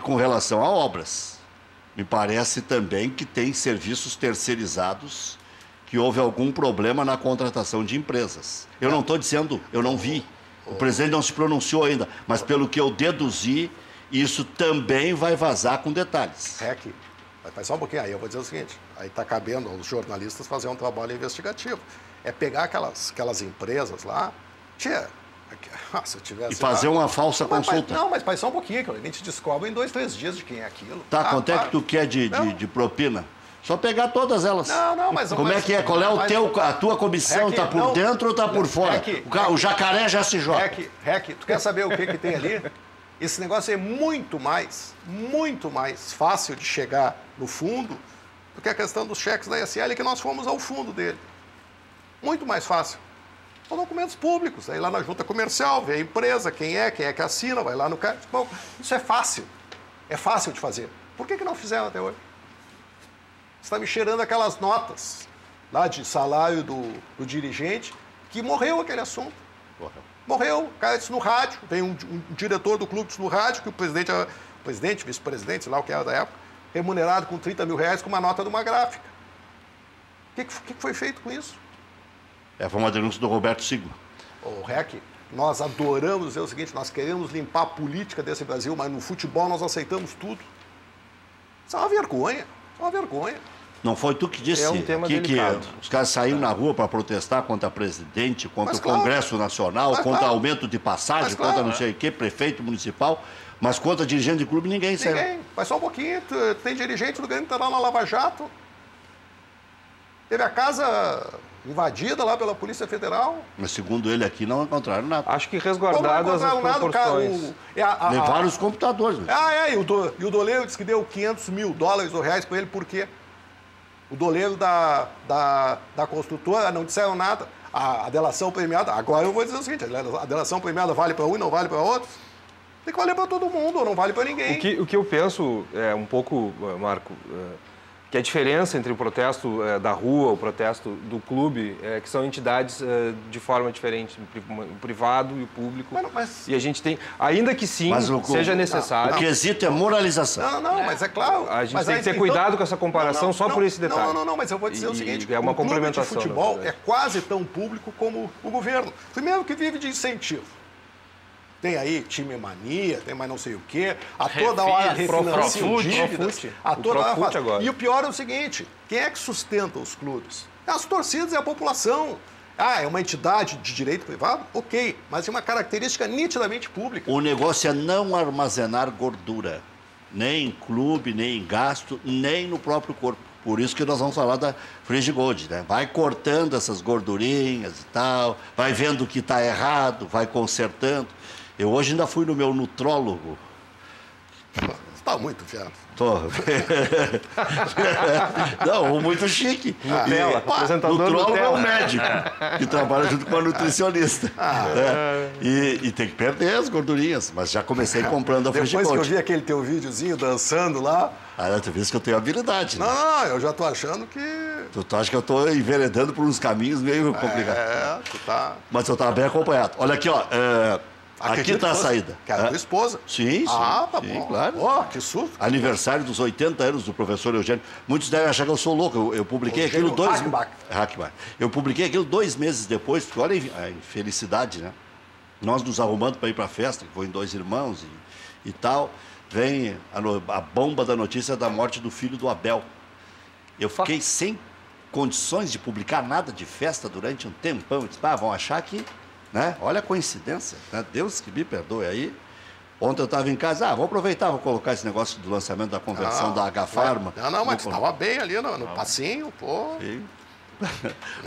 com relação a obras. Me parece também que tem serviços terceirizados que houve algum problema na contratação de empresas. Eu não estou dizendo, eu não vi, o presidente não se pronunciou ainda, mas pelo que eu deduzi, isso também vai vazar com detalhes. Mas só um pouquinho, aí eu vou dizer o seguinte, aí está cabendo aos jornalistas fazer um trabalho investigativo. É pegar aquelas empresas lá, se eu tivesse... E fazer uma falsa consulta. Mas só um pouquinho, que a gente descobre em 2, 3 dias de quem é aquilo. Quanto é que tu quer de propina? Só pegar todas elas. Mas... Como é que é? Qual é a tua comissão? Está por dentro ou está por fora? O jacaré já se joga. Tu quer saber o que tem ali? Esse negócio é muito mais fácil de chegar no fundo do que a questão dos cheques da ISL, que nós fomos ao fundo dele. Muito mais fácil. São documentos públicos. Aí lá na junta comercial, vê a empresa, quem é que assina, vai lá no cara. Bom, isso é fácil. É fácil de fazer. Por que não fizeram até hoje? Você está me cheirando aquelas notas lá de salário do dirigente, que morreu aquele assunto. Morreu. O cara disse no rádio, vem um diretor do clube disse no rádio que o presidente, vice-presidente, sei lá o que era da época, remunerado com 30 mil reais com uma nota de uma gráfica. O que foi feito com isso? Foi uma denúncia do Roberto Sigma. Nós adoramos dizer o seguinte, nós queremos limpar a política desse Brasil, mas no futebol nós aceitamos tudo. Isso é uma vergonha. É uma vergonha. Não foi tu que disse que os caras saíram na rua para protestar contra o presidente, contra o Congresso Nacional, contra aumento de passagem, contra não sei o quê, prefeito municipal, mas contra dirigente de clube ninguém saiu. Mas só um pouquinho, tem dirigente do Grêmio que está lá na Lava Jato. Teve a casa invadida lá pela Polícia Federal. Mas segundo ele aqui não encontraram nada. Acho que resguardadas as proporções. Levaram os computadores. E o doleiro disse que deu $500 mil ou reais para ele, por quê? O doleiro da construtora não disseram nada. A delação premiada, agora eu vou dizer o seguinte, a delação premiada vale para um e não vale para outro? Tem que valer para todo mundo, ou não vale para ninguém. O que eu penso é um pouco, Marco, que a diferença entre o protesto da rua, o protesto do clube, é que são entidades de forma diferente, o privado e o público. E a gente tem, ainda que sim, seja necessário... O quesito é moralização. Não, mas é claro. A gente tem que ter cuidado com essa comparação só por esse detalhe. Não, mas eu vou dizer o seguinte, é uma complementação. O clube de futebol é quase tão público como o governo. Primeiro que vive de incentivo. Tem aí time mania, tem mais não sei o quê, a toda hora refinanciam dívidas, a toda hora agora. E o pior é o seguinte, quem é que sustenta os clubes? As torcidas e a população. É uma entidade de direito privado? Ok, mas é uma característica nitidamente pública. O negócio é não armazenar gordura, nem em clube, nem em gasto, nem no próprio corpo. Por isso que nós vamos falar da Frigigold, né? Vai cortando essas gordurinhas e tal, vai vendo o que está errado, vai consertando. Eu hoje ainda fui no meu nutrólogo. Você está muito fiado. Tô. Não, muito chique. Nutrólogo é um médico que trabalha junto com a nutricionista. E tem que perder as gordurinhas, mas já comecei comprando a Frigigold. Depois que eu vi aquele teu videozinho dançando lá... tu vês que eu tenho habilidade, né? Não, eu já tô achando que... Tu acha que eu tô enveredando por uns caminhos meio complicados. Tu tá... Mas eu tava bem acompanhado. Olha aqui, ó. Aqui está a saída. Que era a tua esposa. Sim, tá sim, bom. Claro. Que susto. Aniversário dos 80 anos do professor Eugênio. Muitos devem achar que eu sou louco. Eu publiquei aquilo Eu publiquei aquilo 2 meses depois, porque olha a infelicidade, né? Nós nos arrumando para ir para a festa, que foi em 2 irmãos e tal, vem a bomba da notícia da morte do filho do Abel. Eu fiquei sem condições de publicar nada de festa durante um tempão. Eu disse, vão achar que... Né? Olha a coincidência, né? Deus que me perdoe aí. Ontem eu estava em casa, vou aproveitar, vou colocar esse negócio do lançamento da conversão da H-Pharma. Mas você estava bem ali no passinho, pô. Sim.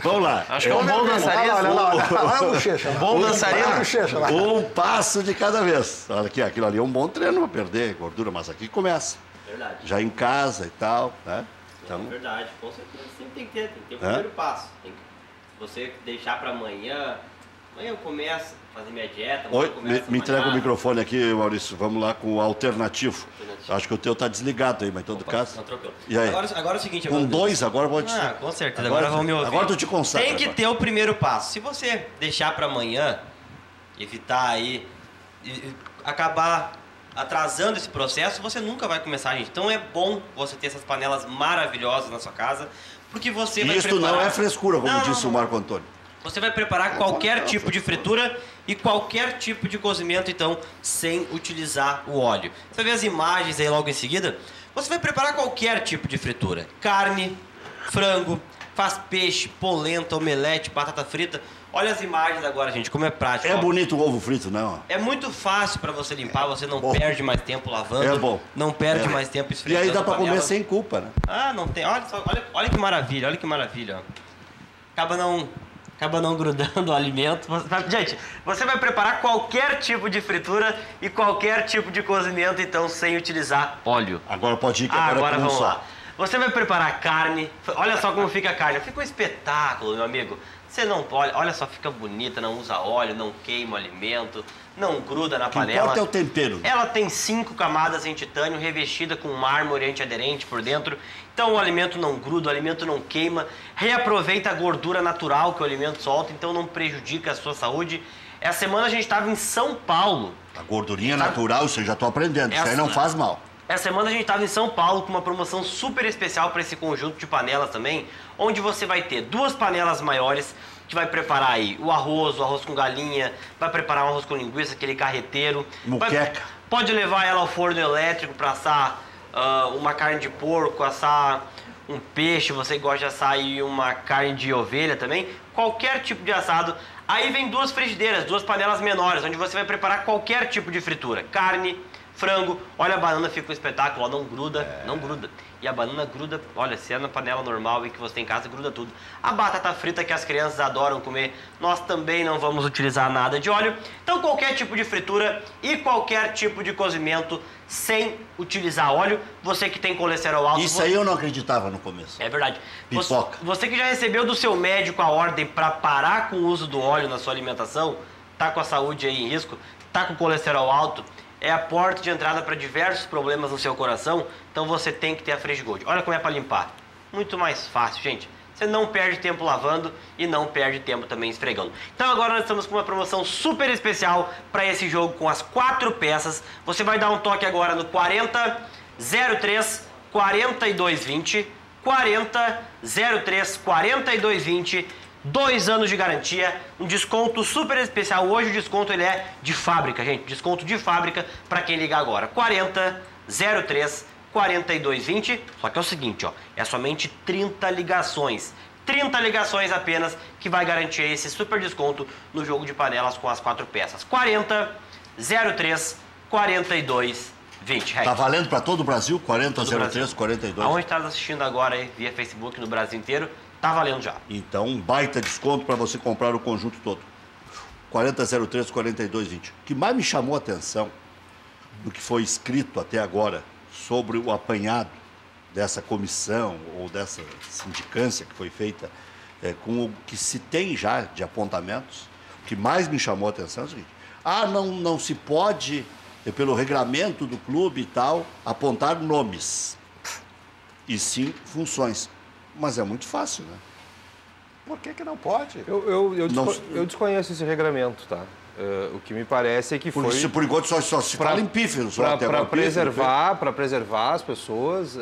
Vamos lá. Acho que é um bom dançarino. Olha o bochecha lá. Bom dançarino. Um passo de cada vez. Olha aqui, aquilo ali é um bom treino para perder gordura, mas aqui começa. Verdade. Já em casa e tal, né? Então, verdade, com certeza. Sempre tem que ter o primeiro passo. Tem que você deixar para amanhã. Amanhã eu começo a fazer minha dieta. Oi, me entrega o microfone aqui, Maurício. Vamos lá com o alternativo. Acho que o teu tá desligado aí, mas em todo caso. Não, tranquilo. E aí? Agora é o seguinte... Com 2 agora pode ser. Com certeza, agora vão me ouvir. Agora tu te consagra. Tem que ter o primeiro passo. Se você deixar para amanhã, evitar aí, acabar atrasando esse processo, você nunca vai começar, gente. Então é bom você ter essas panelas maravilhosas na sua casa, porque você vai preparar... Isso não é frescura, como disse o Marco Antônio. Você vai preparar qualquer tipo de fritura e qualquer tipo de cozimento, então, sem utilizar o óleo. Você vai ver as imagens aí logo em seguida. Você vai preparar qualquer tipo de fritura. Carne, frango, faz peixe, polenta, omelete, batata frita. Olha as imagens agora, gente, como é prático. É bonito o ovo frito, não? É muito fácil para você limpar, você não perde mais tempo lavando. É bom. Não perde mais tempo esfregando. E aí dá para comer sem culpa, né? Não tem. Olha que maravilha, olha que maravilha. Acaba não grudando o alimento. Gente, você vai preparar qualquer tipo de fritura e qualquer tipo de cozimento, então, sem utilizar óleo. Agora pode ir que agora vamos lá. Você vai preparar carne. Olha só como fica a carne. Fica um espetáculo, meu amigo. Você não... Olha só, fica bonita, não usa óleo, não queima o alimento, não gruda na panela. O que importa é o tempero. Ela tem 5 camadas em titânio, revestida com mármore antiaderente por dentro. Então o alimento não gruda, o alimento não queima. Reaproveita a gordura natural que o alimento solta, então não prejudica a sua saúde. Essa semana a gente estava em São Paulo. A gordurinha natural, isso eu já estou aprendendo. Isso aí não faz mal. Essa semana a gente estava em São Paulo com uma promoção super especial para esse conjunto de panelas também, onde você vai ter 2 panelas maiores, que vai preparar aí o arroz com galinha, vai preparar um arroz com linguiça, aquele carreteiro. Muqueca. Pode levar ela ao forno elétrico para assar uma carne de porco, assar um peixe, você gosta de assar aí uma carne de ovelha também, qualquer tipo de assado. Aí vem 2 frigideiras, 2 panelas menores, onde você vai preparar qualquer tipo de fritura, carne, frango, olha a banana, fica um espetáculo, ó, não gruda, não gruda. E a banana gruda, olha, se é na panela normal e que você tem em casa, gruda tudo. A batata frita que as crianças adoram comer, nós também não vamos utilizar nada de óleo. Então qualquer tipo de fritura e qualquer tipo de cozimento sem utilizar óleo. Você que tem colesterol alto... Isso aí eu não acreditava no começo. É verdade. Pipoca. Você que já recebeu do seu médico a ordem para parar com o uso do óleo na sua alimentação, tá com a saúde aí em risco, tá com colesterol alto, é a porta de entrada para diversos problemas no seu coração, então você tem que ter a Freshgold. Olha como é para limpar. Muito mais fácil, gente. Você não perde tempo lavando e não perde tempo também esfregando. Então agora nós estamos com uma promoção super especial para esse jogo com as 4 peças. Você vai dar um toque agora no 40 03 42 20, 40 03 42 20, 2 anos de garantia, um desconto super especial. Hoje o desconto ele é de fábrica, gente. Desconto de fábrica para quem ligar agora. 40 03 42 20. Só que é o seguinte, ó, é somente 30 ligações. 30 ligações apenas que vai garantir esse super desconto no jogo de panelas com as 4 peças. 40 03 42 20. Tá valendo para todo o Brasil? 40 Todo 03 Brasil. 42. Aonde está assistindo agora aí, via Facebook no Brasil inteiro, tá valendo já. Então, um baita desconto para você comprar o conjunto todo. 4003 4220. O que mais me chamou a atenção do que foi escrito até agora sobre o apanhado dessa comissão ou dessa sindicância que foi feita com o que se tem já de apontamentos, o que mais me chamou a atenção é o seguinte: não se pode, pelo regramento do clube e tal, apontar nomes, e sim funções. Mas é muito fácil, né? Por que não pode? Eu desconheço esse regramento, tá? O que me parece é que Por foi... isso, por enquanto, só se fala em píferos. Para preservar as pessoas,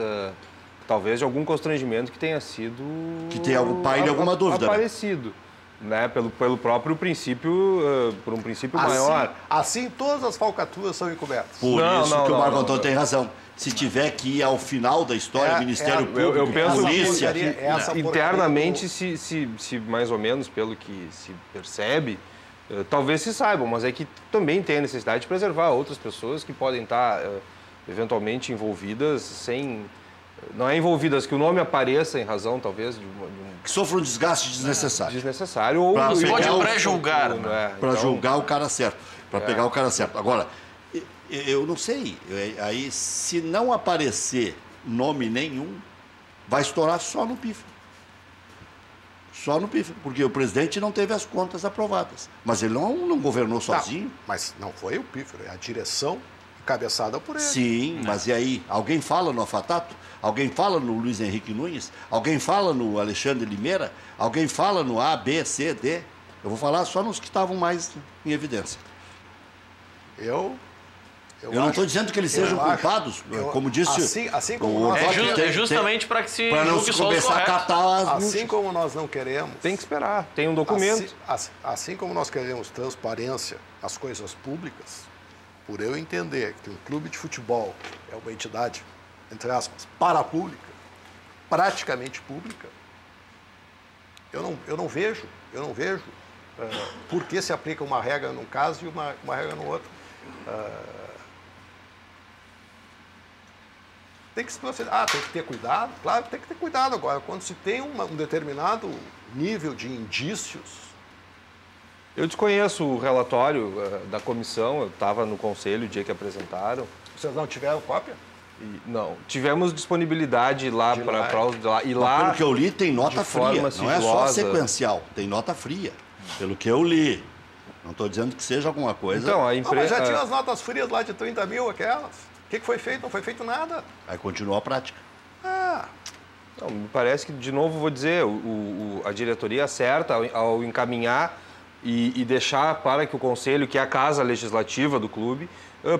talvez de algum constrangimento que tenha sido... Que tenha algum pai de alguma dúvida. Aparecido, né? Pelo próprio princípio, por um princípio maior. Assim todas as falcaturas são encobertas. Por isso que o Marco Antônio tem razão. Se tiver que ir ao final da história, Ministério Público, eu penso polícia... que internamente, se mais ou menos pelo que se percebe, talvez se saibam, mas é que também tem a necessidade de preservar outras pessoas que podem estar eventualmente envolvidas sem... Não é envolvidas que o nome apareça em razão, talvez, de um... Que sofra um desgaste desnecessário. Desnecessário ou... Pode pré-julgar. Para julgar o cara certo, para pegar o cara certo. Agora, eu não sei, aí se não aparecer nome nenhum, vai estourar só no pífaro. Só no pífaro, porque o presidente não teve as contas aprovadas. Mas ele não governou sozinho. Mas não foi o pífaro, é a direção encabeçada por ele. Sim, mas e aí? Alguém fala no Afatato? Alguém fala no Luiz Henrique Nunes? Alguém fala no Alexandre Limeira? Alguém fala no A, B, C, D? Eu vou falar só nos que estavam mais em evidência. Eu não estou dizendo que eles sejam culpados, como disse... Assim como nós É justamente para que se para não julgue se só os começar a corretos. catar as... Assim como nós não queremos... Tem que esperar, tem um documento. Assim como nós queremos transparência nas coisas públicas, por eu entender que um clube de futebol é uma entidade, entre aspas, parapública, praticamente pública, eu não vejo por que se aplica uma regra num caso e uma regra no outro. Tem que se proceder. Tem que ter cuidado? Claro que tem que ter cuidado agora. Quando se tem um determinado nível de indícios... Eu desconheço o relatório da comissão, eu estava no conselho o dia que apresentaram. Vocês não tiveram cópia? Não, tivemos disponibilidade lá para ir lá. Pelo que eu li, tem nota fria. Não sigilosa. é só sequencial, tem nota fria. Pelo que eu li. Não estou dizendo que seja alguma coisa. Então, a Mas empresa... já tinha as notas frias lá de 30 mil, aquelas. O que foi feito? Não foi feito nada. Aí continua a prática. Não, me parece que, de novo, vou dizer, a diretoria acerta ao encaminhar e deixar para que o conselho, que é a casa legislativa do clube,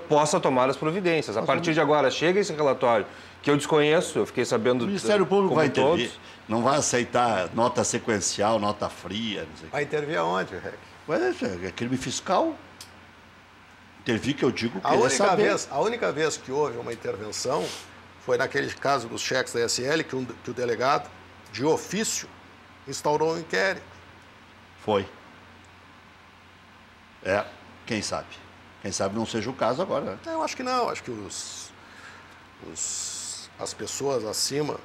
possa tomar as providências. A partir de agora, chega esse relatório, que eu desconheço, eu fiquei sabendo... O Ministério Público vai intervir. Todos. Não vai aceitar nota sequencial, nota fria, não sei. Vai intervir aonde, Rec? Mas é crime fiscal. Intervir que eu digo que saber. A única vez que houve uma intervenção foi naquele caso dos cheques da SL, que o delegado, de ofício, instaurou um inquérito. Foi. Quem sabe? Quem sabe não seja o caso agora, né? Eu acho que não. Acho que as pessoas acima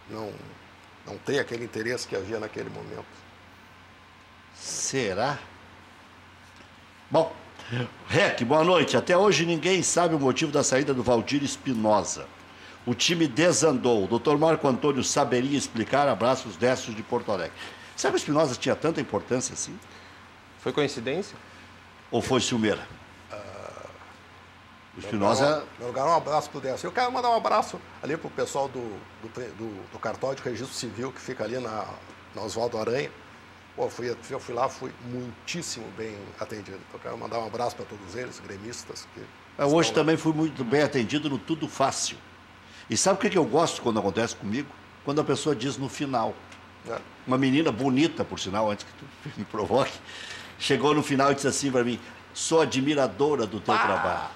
não têm aquele interesse que havia naquele momento. Será? Bom, Rec, boa noite. Até hoje ninguém sabe o motivo da saída do Valdir Espinosa. O time desandou. O doutor Marco Antônio saberia explicar? Abraços Décio de Porto Alegre. Sabe que o Espinosa tinha tanta importância assim? Foi coincidência? Ou foi ciumeira? O Espinosa... Meu lugar, um abraço pro Décio. Eu quero mandar um abraço ali pro pessoal do cartório de registro civil, que fica ali na Oswaldo Aranha. Pô, eu fui lá, fui muitíssimo bem atendido. Então, eu quero mandar um abraço para todos eles, gremistas. Hoje também fui muito bem atendido no Tudo Fácil. E sabe o que eu gosto quando acontece comigo? Quando a pessoa diz no final. Uma menina bonita, por sinal, antes que tu me provoque, chegou no final e disse assim para mim: sou admiradora do teu trabalho.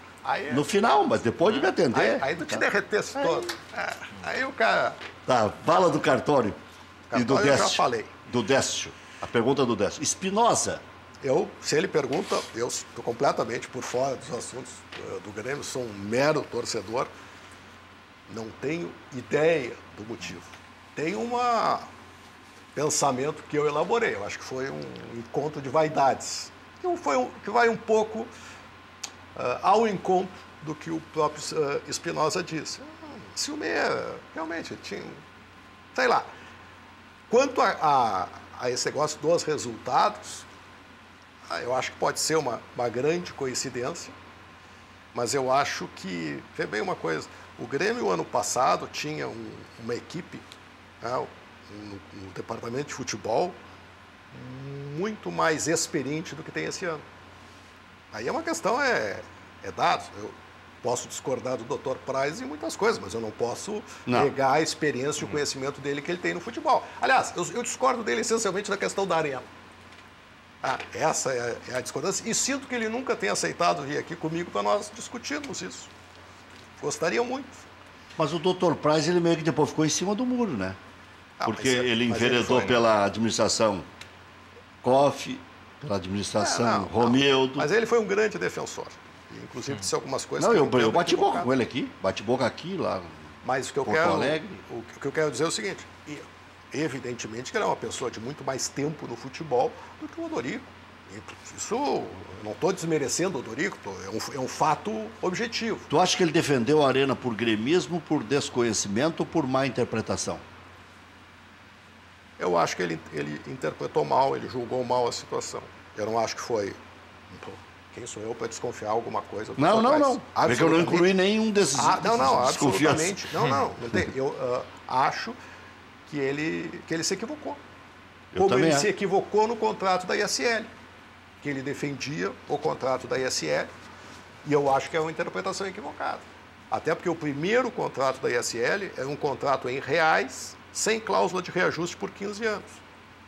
No final, mas depois de me atender. Aí tu te derretesse todo. Aí o cara... Tá, fala do cartório e do Décio. Eu já falei. Do Décio. A pergunta do Décio. Espinosa. Se ele pergunta, eu estou completamente por fora dos assuntos do Grêmio, sou um mero torcedor, não tenho ideia do motivo. Tem um pensamento que eu elaborei, eu acho que foi um encontro de vaidades, que vai um pouco ao encontro do que o próprio Espinosa disse. Ciumeira, realmente, tinha, sei lá. Quanto a esse negócio dos resultados, eu acho que pode ser uma grande coincidência, mas eu acho que, vê bem uma coisa, o Grêmio, ano passado, tinha uma equipe, um departamento de futebol muito mais experiente do que tem esse ano. Aí é uma questão, é dados. Eu posso discordar do Dr. Praz em muitas coisas, mas eu não posso negar a experiência e o conhecimento dele que ele tem no futebol. Aliás, eu discordo dele essencialmente na questão da arena. Essa é a discordância. E sinto que ele nunca tenha aceitado vir aqui comigo para nós discutirmos isso. Gostaria muito. Mas o Dr. Praz, ele meio que depois ficou em cima do muro, né? Porque ele enveredou pela administração Koff, pela administração Romildo. Mas ele foi um grande defensor. E, inclusive, disse algumas coisas. Eu bati boca com ele aqui. Bati boca aqui, lá. Mas o que eu Porto Alegre. O que eu quero dizer é o seguinte: evidentemente que ele é uma pessoa de muito mais tempo no futebol do que o Odorico. Isso, eu não estou desmerecendo o Odorico, é um fato objetivo. Tu acha que ele defendeu a Arena por gremismo, por desconhecimento ou por má interpretação? Eu acho que ele interpretou mal, ele julgou mal a situação. Eu não acho que foi... Quem sou eu para desconfiar alguma coisa? Não. É que eu não incluí nenhum desses absolutamente. Não tem. Eu acho que ele se equivocou. Como ele se equivocou no contrato da ISL, que ele defendia o contrato da ISL, e eu acho que é uma interpretação equivocada. Até porque o primeiro contrato da ISL era um contrato em reais, sem cláusula de reajuste por 15 anos.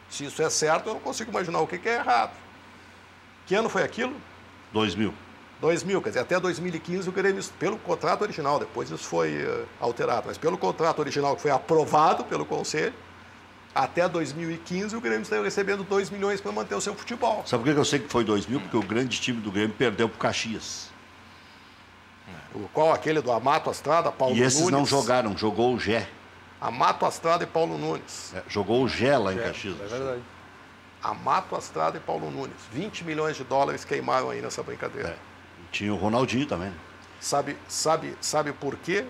Se isso é certo, eu não consigo imaginar o que é errado. Que ano foi aquilo? 2000, quer dizer, até 2015 o Grêmio, pelo contrato original, depois isso foi alterado, mas pelo contrato original que foi aprovado pelo Conselho, até 2015 o Grêmio estava recebendo 2 milhões para manter o seu futebol. Sabe por que eu sei que foi 2000? Porque o grande time do Grêmio perdeu para o Caxias. Qual? Aquele do Amato Astrada, Paulo Nunes? E esses não jogaram, jogou o Gé. Amato Astrada e Paulo Nunes. Jogou o Gé lá em Caxias. É verdade. Amato Astrada e Paulo Nunes. 20 milhões de dólares queimaram aí nessa brincadeira. Tinha o Ronaldinho também. Sabe por quê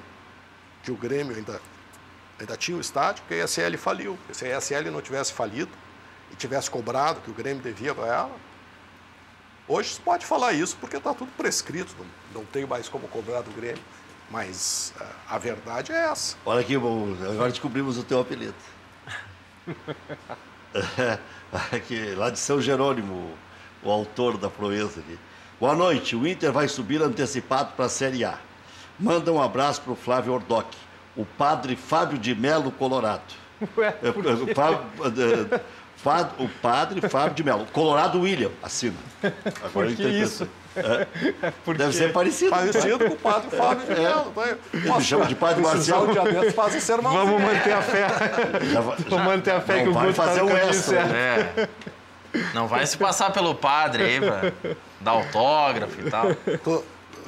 que o Grêmio ainda tinha o estádio? Porque a ESL faliu. Se a ESL não tivesse falido e tivesse cobrado que o Grêmio devia para ela, hoje se pode falar isso porque está tudo prescrito, não tem mais como cobrar do Grêmio. Mas a verdade é essa. Olha aqui, agora descobrimos o teu apelido. Aqui, lá de São Jerônimo, o autor da proeza aqui. Boa noite, o Inter vai subir antecipado para a Série A. Manda um abraço para o Flávio Ordoc, o padre Fábio de Melo Colorado. O padre Fábio de Melo, Colorado William, assina. Por que isso? Deve ser parecido. Parecido com o padre Fábio de Melo. Ele chama de padre Marcial. Fazem sermão. Vamos manter a fé. Vamos manter a fé que o Guto vai fazer o extra. Não vai se passar pelo padre aí pra dar autógrafo e tal.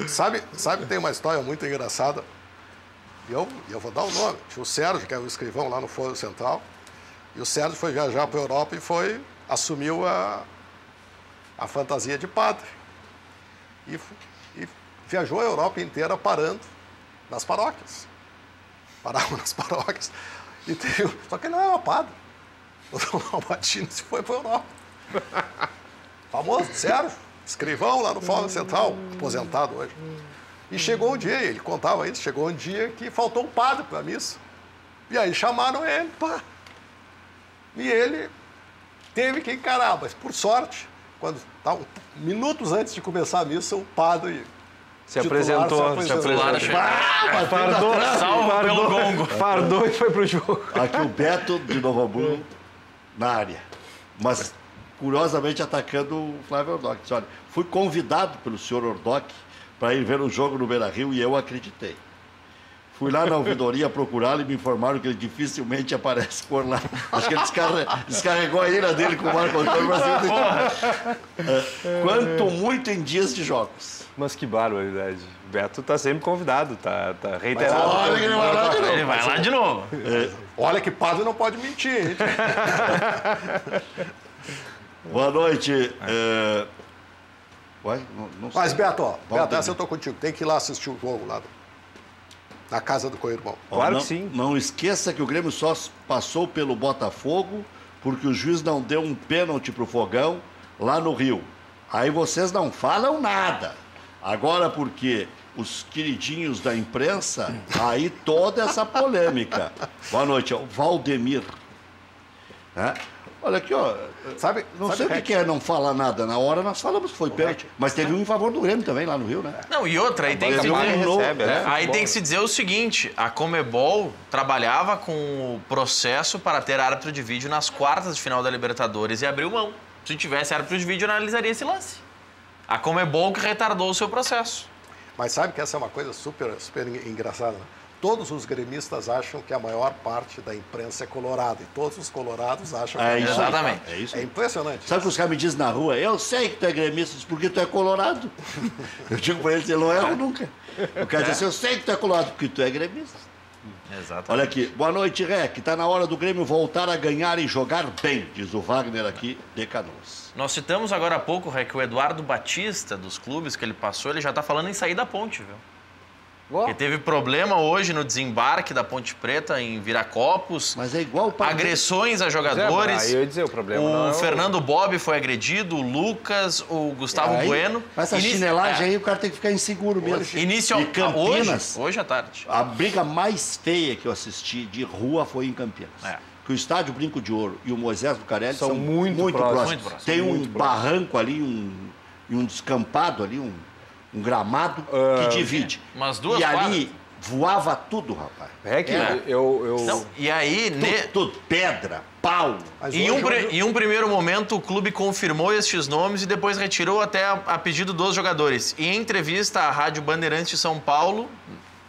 Sabe, tem uma história muito engraçada. Eu vou dar o nome. Tinha o Sérgio, que é o escrivão lá no Fórum Central. E o Sérgio foi viajar para a Europa e assumiu a fantasia de padre. E viajou a Europa inteira parando nas paróquias. Parava nas paróquias. Só que ele não era padre. O Dom Albatino se foi para a Europa. Famoso, Sérgio, escrivão lá no Fórum Central, aposentado hoje. E chegou um dia, ele contava isso, chegou um dia que faltou um padre para a missa. E aí chamaram ele, pá. E ele teve que encarar, mas por sorte, minutos antes de começar a missa, o padre se apresentou. Fardou e foi pro jogo. Aqui o Beto de Novo Hamburgo na área. Mas, curiosamente, atacando o Flávio Ordoc. Olha, fui convidado pelo senhor Ordoc para ir ver o jogo no Beira-Rio e eu acreditei. Fui lá na ouvidoria procurá-lo e me informaram que ele dificilmente aparece por lá. Acho que ele descarregou a ira dele com o Marco Antônio Brasil. Quanto muito em dias de jogos. Mas que barbaridade. O Beto está sempre convidado, tá reiterado. Olha que ele vai lá de novo. Olha que padre não pode mentir, hein? Boa noite. Mas, Beto, essa eu estou contigo. Tem que ir lá assistir o jogo lá na casa do co-irmão. Claro que sim. Não esqueça que o Grêmio só passou pelo Botafogo porque o juiz não deu um pênalti pro Fogão lá no Rio. Aí vocês não falam nada. Agora porque os queridinhos da imprensa, aí toda essa polêmica. Boa noite, o Valdemir. Olha aqui, ó. Não sei o que é não falar nada. Na hora nós falamos que foi pênalti. Mas teve um em favor do Grêmio também lá no Rio, né? Não, e outra, aí tem que tem que se dizer o seguinte: a Conmebol trabalhava com o processo para ter árbitro de vídeo nas quartas de final da Libertadores e abriu mão. Se tivesse árbitro de vídeo, analisaria esse lance. A Conmebol que retardou o seu processo. Mas sabe que essa é uma coisa super, super engraçada, né? Todos os gremistas acham que a maior parte da imprensa é colorada. E todos os colorados acham que isso. Exatamente. É isso. É impressionante. Sabe o que os caras me dizem na rua? Eu sei que tu é gremista, porque tu é colorado. Eu digo pra eles, eu não erro nunca. O cara diz assim, eu sei que tu é colorado, porque tu é gremista. Exatamente. Olha aqui, boa noite, Rec. Está na hora do Grêmio voltar a ganhar e jogar bem, diz o Wagner aqui de Canoas. Nós citamos agora há pouco, Rec, o Eduardo Batista, dos clubes que ele passou, ele já está falando em sair da ponte, viu? Porque teve problema hoje no desembarque da Ponte Preta em Viracopos. Mas é igual o agressões a jogadores. Aí eu ia dizer, o problema o Fernando Bob foi agredido, o Lucas, o Gustavo Bueno. Essa chinelagem aí o cara tem que ficar inseguro mesmo. E Campinas, hoje à tarde. A briga mais feia que eu assisti de rua foi em Campinas. Que o estádio Brinco de Ouro e o Moisés Lucarelli são muito próximos. Tem um barranco ali, um descampado ali, um gramado que divide. Umas duas e quadras. ali voava tudo, rapaz. Não, e aí... Tudo, pedra, pau. Em um primeiro momento, o clube confirmou estes nomes e depois retirou até a pedido dos jogadores. E em entrevista à Rádio Bandeirantes de São Paulo,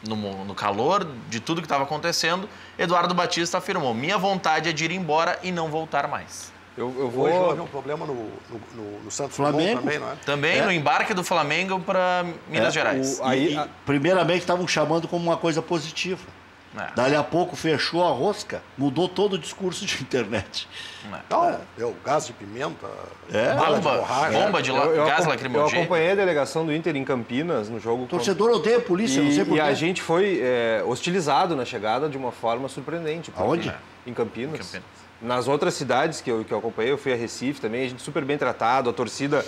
no calor de tudo que estava acontecendo, Eduardo Batista afirmou: minha vontade é de ir embora e não voltar mais. Hoje houve um problema no Santos Flamengo também, não é? Também no embarque do Flamengo para Minas Gerais. Primeiramente estavam chamando como uma coisa positiva. Dali a pouco fechou a rosca, mudou todo o discurso de internet. Deu gás de pimenta, bomba de gás lacrimogêneo. Eu acompanhei a delegação do Inter em Campinas no jogo. O torcedor odeia a polícia, não sei porquê. E a gente foi hostilizado na chegada de uma forma surpreendente. Aonde? Em Campinas. Nas outras cidades que eu acompanhei, eu fui a Recife também, a gente super bem tratado, a torcida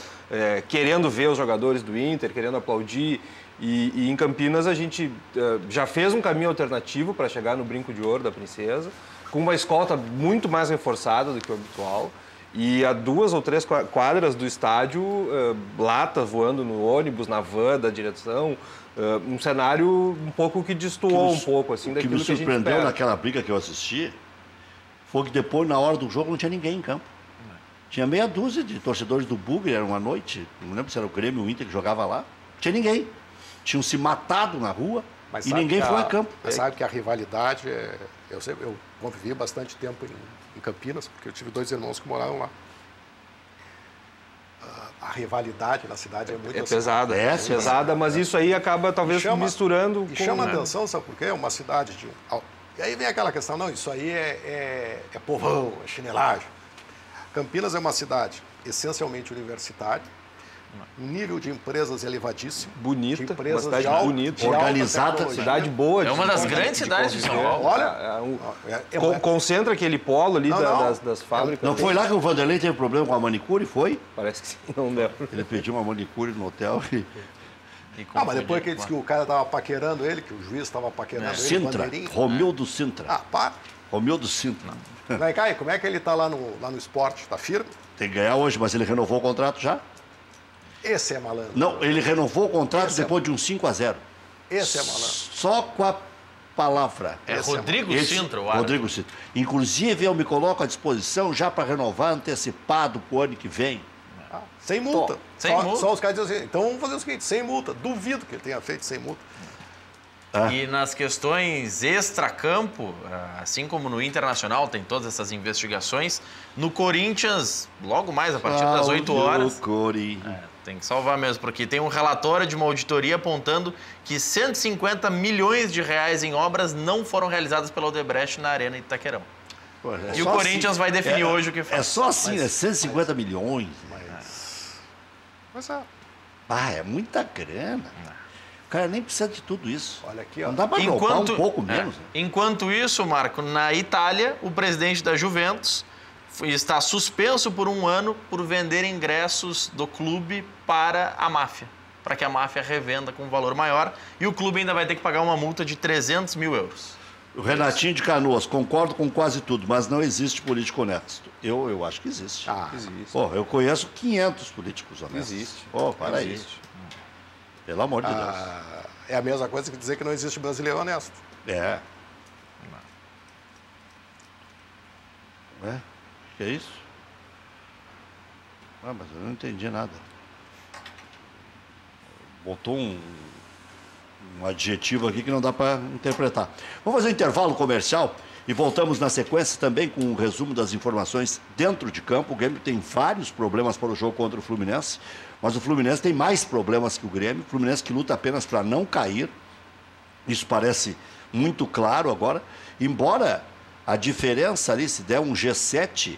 querendo ver os jogadores do Inter, querendo aplaudir. E em Campinas a gente já fez um caminho alternativo para chegar no Brinco de Ouro da Princesa, com uma escolta muito mais reforçada do que o habitual. E a 2 ou 3 quadras do estádio, lata voando no ônibus, na van da direção, um cenário um pouco que destoou um pouco assim daquilo que a gente espera. O que me surpreendeu naquela briga que eu assisti foi que depois, na hora do jogo, não tinha ninguém em campo. Tinha meia dúzia de torcedores do Bugre, era uma noite, não lembro se era o Grêmio ou o Inter que jogava lá, não tinha ninguém. Tinham se matado na rua e ninguém foi a campo. Mas sabe que a rivalidade, eu convivi bastante tempo em Campinas, porque eu tive 2 irmãos que moraram lá. a rivalidade na cidade é muito pesada. É pesada, mas isso aí acaba talvez misturando. E chama atenção, sabe por quê? Uma cidade de... E aí vem aquela questão, não, isso aí é povão, é chinelagem. Campinas é uma cidade essencialmente universitária, um nível de empresas elevadíssimo. Bonita, de empresas uma cidade bonita, organizada, cidade boa. É uma das grandes cidades de São Paulo. Olha, concentra aquele polo ali das fábricas. Não foi lá que o Vanderlei teve problema com a manicure, foi? Parece que sim, não deu. Ele pediu uma manicure no hotel e... mas depois que ele disse que o cara estava paquerando ele, que o juiz estava paquerando ele, Sintra, Romildo Sintra. Para. Romildo Sintra. Vem cá, e como é que ele está lá no esporte? Está firme? Tem que ganhar hoje, mas ele renovou o contrato já? Esse é malandro. Não, ele renovou o contrato depois de um 5-0. Esse é malandro. Só com a palavra. É Rodrigo Sintra, o árbitro. Rodrigo Sintra. Inclusive, eu me coloco à disposição já para renovar antecipado para o ano que vem. Sem multa. Sem multa. Só os caras dizem assim, então vamos fazer o seguinte, sem multa. Duvido que ele tenha feito sem multa. E nas questões extracampo, assim como no Internacional tem todas essas investigações, no Corinthians, logo mais a partir das 8 horas... Tem que salvar mesmo, porque tem um relatório de uma auditoria apontando que 150 milhões de reais em obras não foram realizadas pela Odebrecht na Arena Itaquerão. E o Corinthians vai definir hoje o que faz. É só assim, é 150 milhões. Mas é muita grana. O cara nem precisa de tudo isso. Olha aqui, ó. Não dá para roubar um pouco menos. Enquanto isso, Marco, na Itália, o presidente da Juventus está suspenso por 1 ano por vender ingressos do clube para a máfia, para que a máfia revenda com um valor maior, e o clube ainda vai ter que pagar uma multa de 300 mil euros. O Renatinho de Canoas, concordo com quase tudo, mas não existe político honesto. Eu acho que existe. Existe. Pô, eu conheço 500 políticos honestos. Existe. Pô, para aí. Pelo amor de Deus. É a mesma coisa que dizer que não existe brasileiro honesto. É. Que é isso? Mas eu não entendi nada. Botou um adjetivo aqui que não dá para interpretar. Vamos fazer um intervalo comercial e voltamos na sequência também com um resumo das informações dentro de campo. O Grêmio tem vários problemas para o jogo contra o Fluminense, mas o Fluminense tem mais problemas que o Grêmio. O Fluminense que luta apenas para não cair. Isso parece muito claro agora. Embora a diferença ali, se der um G7,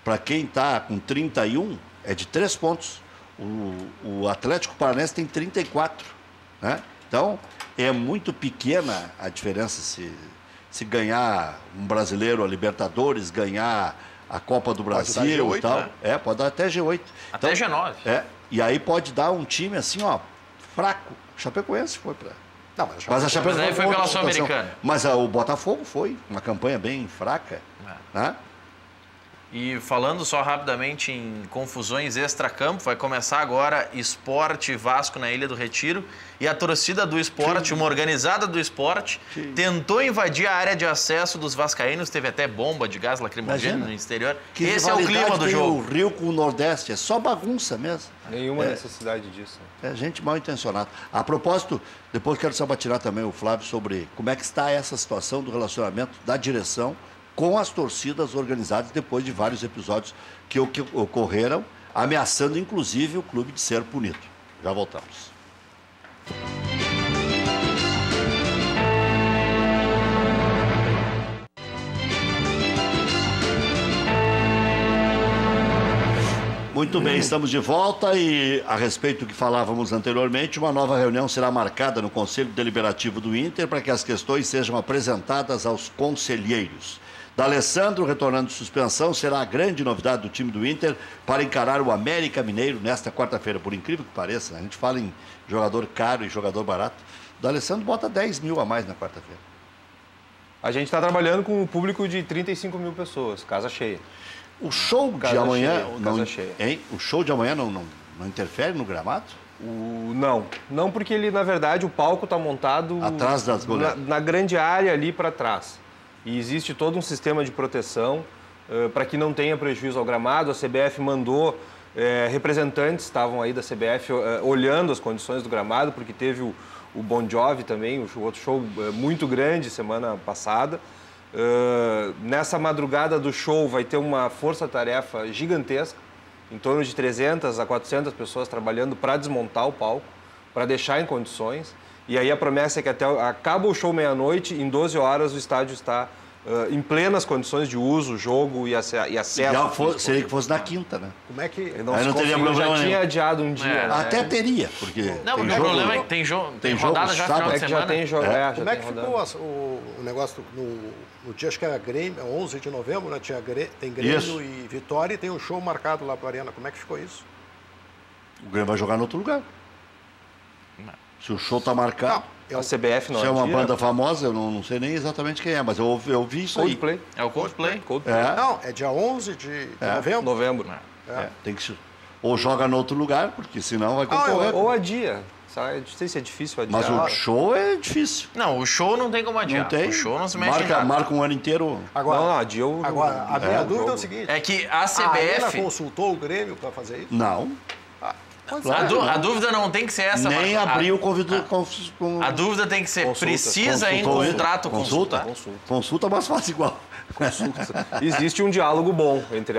para quem está com 31, é de 3 pontos. O Atlético Paranaense tem 34, né? Então, é muito pequena a diferença se ganhar um brasileiro, a Libertadores, ganhar a Copa do Brasil G8, e tal. Né? Pode dar até G8. Até então, G9. E aí pode dar um time assim, ó, fraco. Chapecoense foi para... Mas a Chapecoense foi pela Sul-Americana. Mas o Botafogo foi uma campanha bem fraca, né? E falando só rapidamente em confusões extracampo, vai começar agora Sport e Vasco na Ilha do Retiro. E a torcida do Sport, uma organizada do Sport, tentou invadir a área de acesso dos vascaínos. Teve até bomba de gás lacrimogêneo no exterior. Esse é o clima do jogo. O Rio com o Nordeste, é só bagunça mesmo. Nenhuma necessidade disso. É gente mal intencionada. A propósito, depois quero sabatinar também o Flávio sobre como é que está essa situação do relacionamento da direção com as torcidas organizadas depois de vários episódios que ocorreram, ameaçando inclusive o clube de ser punido. Já voltamos. Muito bem, estamos de volta e a respeito do que falávamos anteriormente, uma nova reunião será marcada no Conselho Deliberativo do Inter para que as questões sejam apresentadas aos conselheiros. D'Alessandro, retornando de suspensão, será a grande novidade do time do Inter para encarar o América Mineiro nesta quarta-feira. Por incrível que pareça, né? A gente fala em jogador caro e jogador barato. D'Alessandro bota 10 mil a mais na quarta-feira. A gente está trabalhando com um público de 35 mil pessoas, casa cheia. O show de amanhã... Casa cheia. Hein? O show de amanhã não interfere no gramado? Não, porque ele, na verdade, o palco está montado... Atrás das goleiras. Na grande área ali para trás. E existe todo um sistema de proteção para que não tenha prejuízo ao gramado. A CBF mandou, representantes estavam aí da CBF olhando as condições do gramado, porque teve o Bon Jovi também, o outro show muito grande semana passada. Nessa madrugada do show vai ter uma força-tarefa gigantesca em torno de 300 a 400 pessoas trabalhando para desmontar o palco, para deixar em condições. E aí a promessa é que acaba o show meia-noite, em 12 horas o estádio está em plenas condições de uso, jogo e acesso. Seria que fosse na quinta, né? Como é que... Aí não teria problema. Já tinha adiado um dia. Né? Até teria, porque não, o problema é que tem rodada já final de semana. Já tem jogo, Como é que ficou o negócio no dia, acho que era Grêmio, 11 de novembro, né? Tem Grêmio e Vitória e tem um show marcado lá para a Arena. Como é que ficou isso? O Grêmio vai jogar em outro lugar. Se o show está marcado... A CBF não. Se é uma banda famosa, eu não sei nem exatamente quem é, mas eu vi isso Coldplay. aí. É o Coldplay. Não, é dia 11 de novembro. Novembro. Tem que ou joga em outro lugar, porque senão vai concorrer. Ou adia. Não sei se é difícil adiar. Mas o show é difícil. Não, o show não tem como adiar. Não tem. O show não se mexe em nada. Marca um ano inteiro. Agora, adiou. Agora, a minha dúvida é o seguinte. É que a CBF... A Arena consultou o Grêmio para fazer isso? Não. A dúvida não tem que ser essa. Nem abrir o convite. A dúvida tem que ser, precisa em contrato consulta. Consulta, mas faz igual. Existe um diálogo bom entre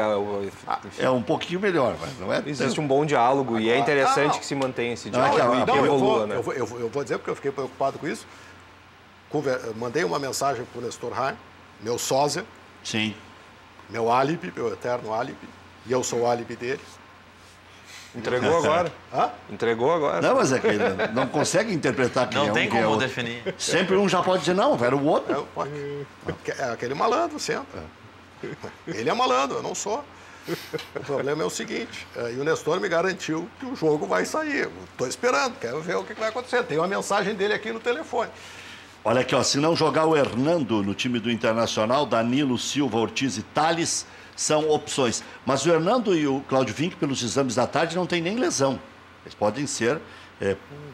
é um pouquinho melhor, mas não é? Existe um bom diálogo e é interessante que se mantenha esse diálogo e que evolua, né? Eu vou dizer porque eu fiquei preocupado com isso. Mandei uma mensagem para o Nestor Raim, meu sósia. Sim. Meu álibi, meu eterno álibi. E eu sou o álibi dele. Entregou agora. Entregou agora. Não, mas é que ele não consegue interpretar quem não tem quem como é definir. Sempre um já pode dizer, não, era o outro. É aquele malandro, sempre. Ele é malandro, eu não sou. O problema é o seguinte, e o Nestor me garantiu que o jogo vai sair. Estou esperando, quero ver o que vai acontecer. Tem uma mensagem dele aqui no telefone. Olha aqui, ó, se não jogar o Hernando no time do Internacional, Danilo, Silva, Ortiz e Tales são opções. Mas o Hernando e o Cláudio Vinck, pelos exames da tarde, não tem nem lesão. Eles podem ser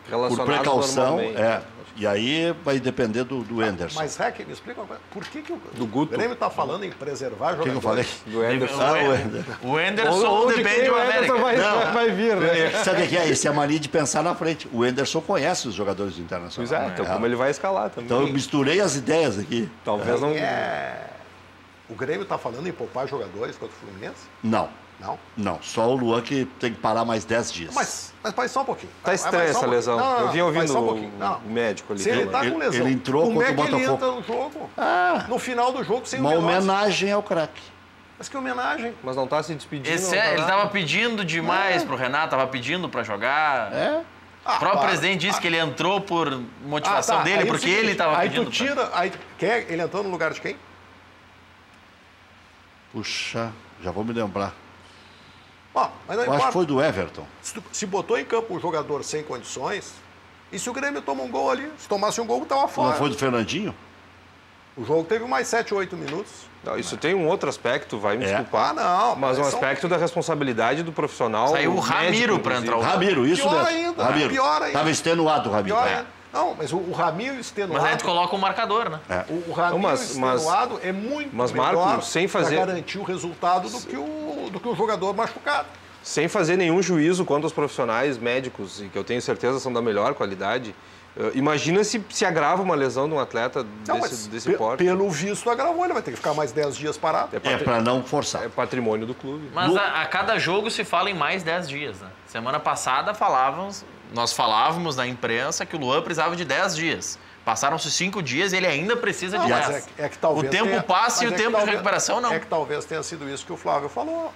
por precaução. E aí vai depender do Enderson. Mas, Rec, me explica uma coisa. Por que o Grêmio está falando em preservar jogadores? O que eu falei? Do Enderson. O Enderson depende do América. Vai vir, né? Sabe o que é? Esse é a mania de pensar na frente. O Enderson conhece os jogadores do Internacional. Pois então como ele vai escalar também. Então eu misturei as ideias aqui. Talvez não... O Grêmio está falando em poupar jogadores contra o Fluminense? Não. Não? Não, só o Luan que tem que parar mais 10 dias. Mas só um pouquinho. Tá estranha essa lesão. Eu vinha ouvindo o médico ali. Se ele tá com lesão, ele entrou como contra é que o Botafogo. ele entra no jogo? No final do jogo, sem uma o Veloso. homenagem ao craque. Mas que homenagem? Mas não tá se despedindo. Ele tava pedindo demais pro Renato, tava pedindo para jogar. O próprio presidente disse que ele entrou por motivação dele, porque ele tava pedindo. Aí tu tira... Ele entrou no lugar de quem? Puxa, já vou me lembrar. Mas não eu acho que foi do Everton. Se botou em campo um jogador sem condições, e se o Grêmio toma um gol ali? Se tomasse um gol, estava fora. Não foi do Fernandinho? O jogo teve mais 7, 8 minutos. Não, isso tem um outro aspecto, vai me desculpar. Não. Mas um aspecto da responsabilidade do profissional. Saiu o Ramiro para entrar. Ramiro, isso pior mesmo. Ainda, Ramiro. Pior ainda. Estava extenuado o Ramiro. Pior ainda. Não, mas o Ramiro extenuado... Mas aí tu coloca o marcador, né? O Ramiro extenuado é muito melhor para garantir o resultado do que o jogador machucado. Sem fazer nenhum juízo contra os profissionais médicos, e que eu tenho certeza são da melhor qualidade, imagina se agrava uma lesão de um atleta desse porte. Pelo visto agravou, ele vai ter que ficar mais 10 dias parado. Para não forçar. É patrimônio do clube. Mas a cada jogo se fala em mais 10 dias, né? Semana passada nós falávamos na imprensa que o Luan precisava de 10 dias. Passaram-se 5 dias e ele ainda precisa de 10. O tempo passa e o tempo de recuperação não. É que talvez tenha sido isso que o Flávio falou.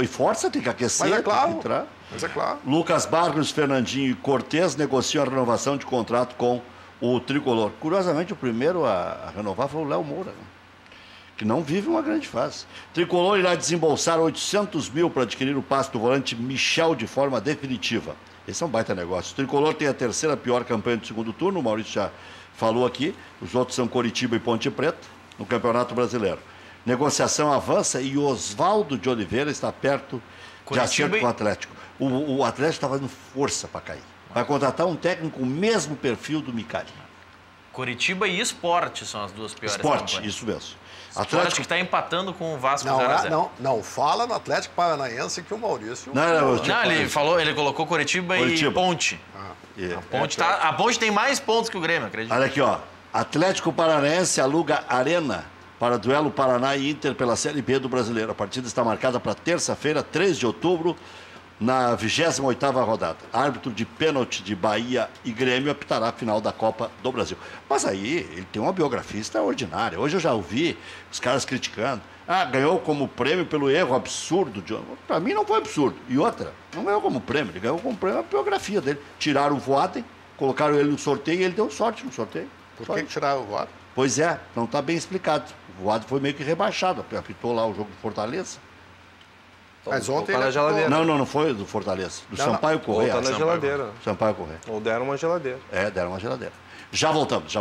Força tem que aquecer. Mas é claro. Tem que entrar. Mas é claro. Lucas Barros, Fernandinho e Cortez negociam a renovação de contrato com o Tricolor. Curiosamente, o primeiro a renovar foi o Léo Moura, né? Que não vive uma grande fase. Tricolor irá desembolsar 800 mil para adquirir o passe do volante Michel de forma definitiva. Esse é um baita negócio. O Tricolor tem a terceira pior campanha do segundo turno, o Maurício já falou aqui. Os outros são Coritiba e Ponte Preta, no Campeonato Brasileiro. Negociação avança e Oswaldo de Oliveira está perto de acerto com o Atlético. O Atlético está fazendo força para cair. Vai contratar um técnico com o mesmo perfil do Micali. Coritiba e Sport são as duas piores campanhas. Isso mesmo. Atlético que está empatando com o Vasco 0-0. Não fala no Atlético Paranaense que o Maurício... Ele colocou Coritiba e Ponte. A Ponte tem mais pontos que o Grêmio, acredito. Olha aqui, ó. Atlético Paranaense aluga Arena para o duelo Paraná e Inter pela Série B do Brasileiro. A partida está marcada para terça-feira, 3 de outubro, na 28ª rodada. Árbitro de pênalti de Bahia e Grêmio apitará a final da Copa do Brasil. Mas aí, ele tem uma biografia extraordinária. Hoje eu já ouvi os caras criticando. Ganhou como prêmio pelo erro absurdo. Para mim não foi absurdo. E outra, não ganhou como prêmio, ele ganhou como prêmio a biografia dele. Tiraram o Voaden, colocaram ele no sorteio e ele deu sorte no sorteio. Por que tiraram o Voaden? Pois é, não está bem explicado. O Voaden foi meio que rebaixado, apitou lá o jogo do Fortaleza. Mas ontem na geladeira. Não foi do Fortaleza, do Sampaio Correia. Ou tá na geladeira. Sampaio Correia. Ou deram uma geladeira. Deram uma geladeira. Já voltamos.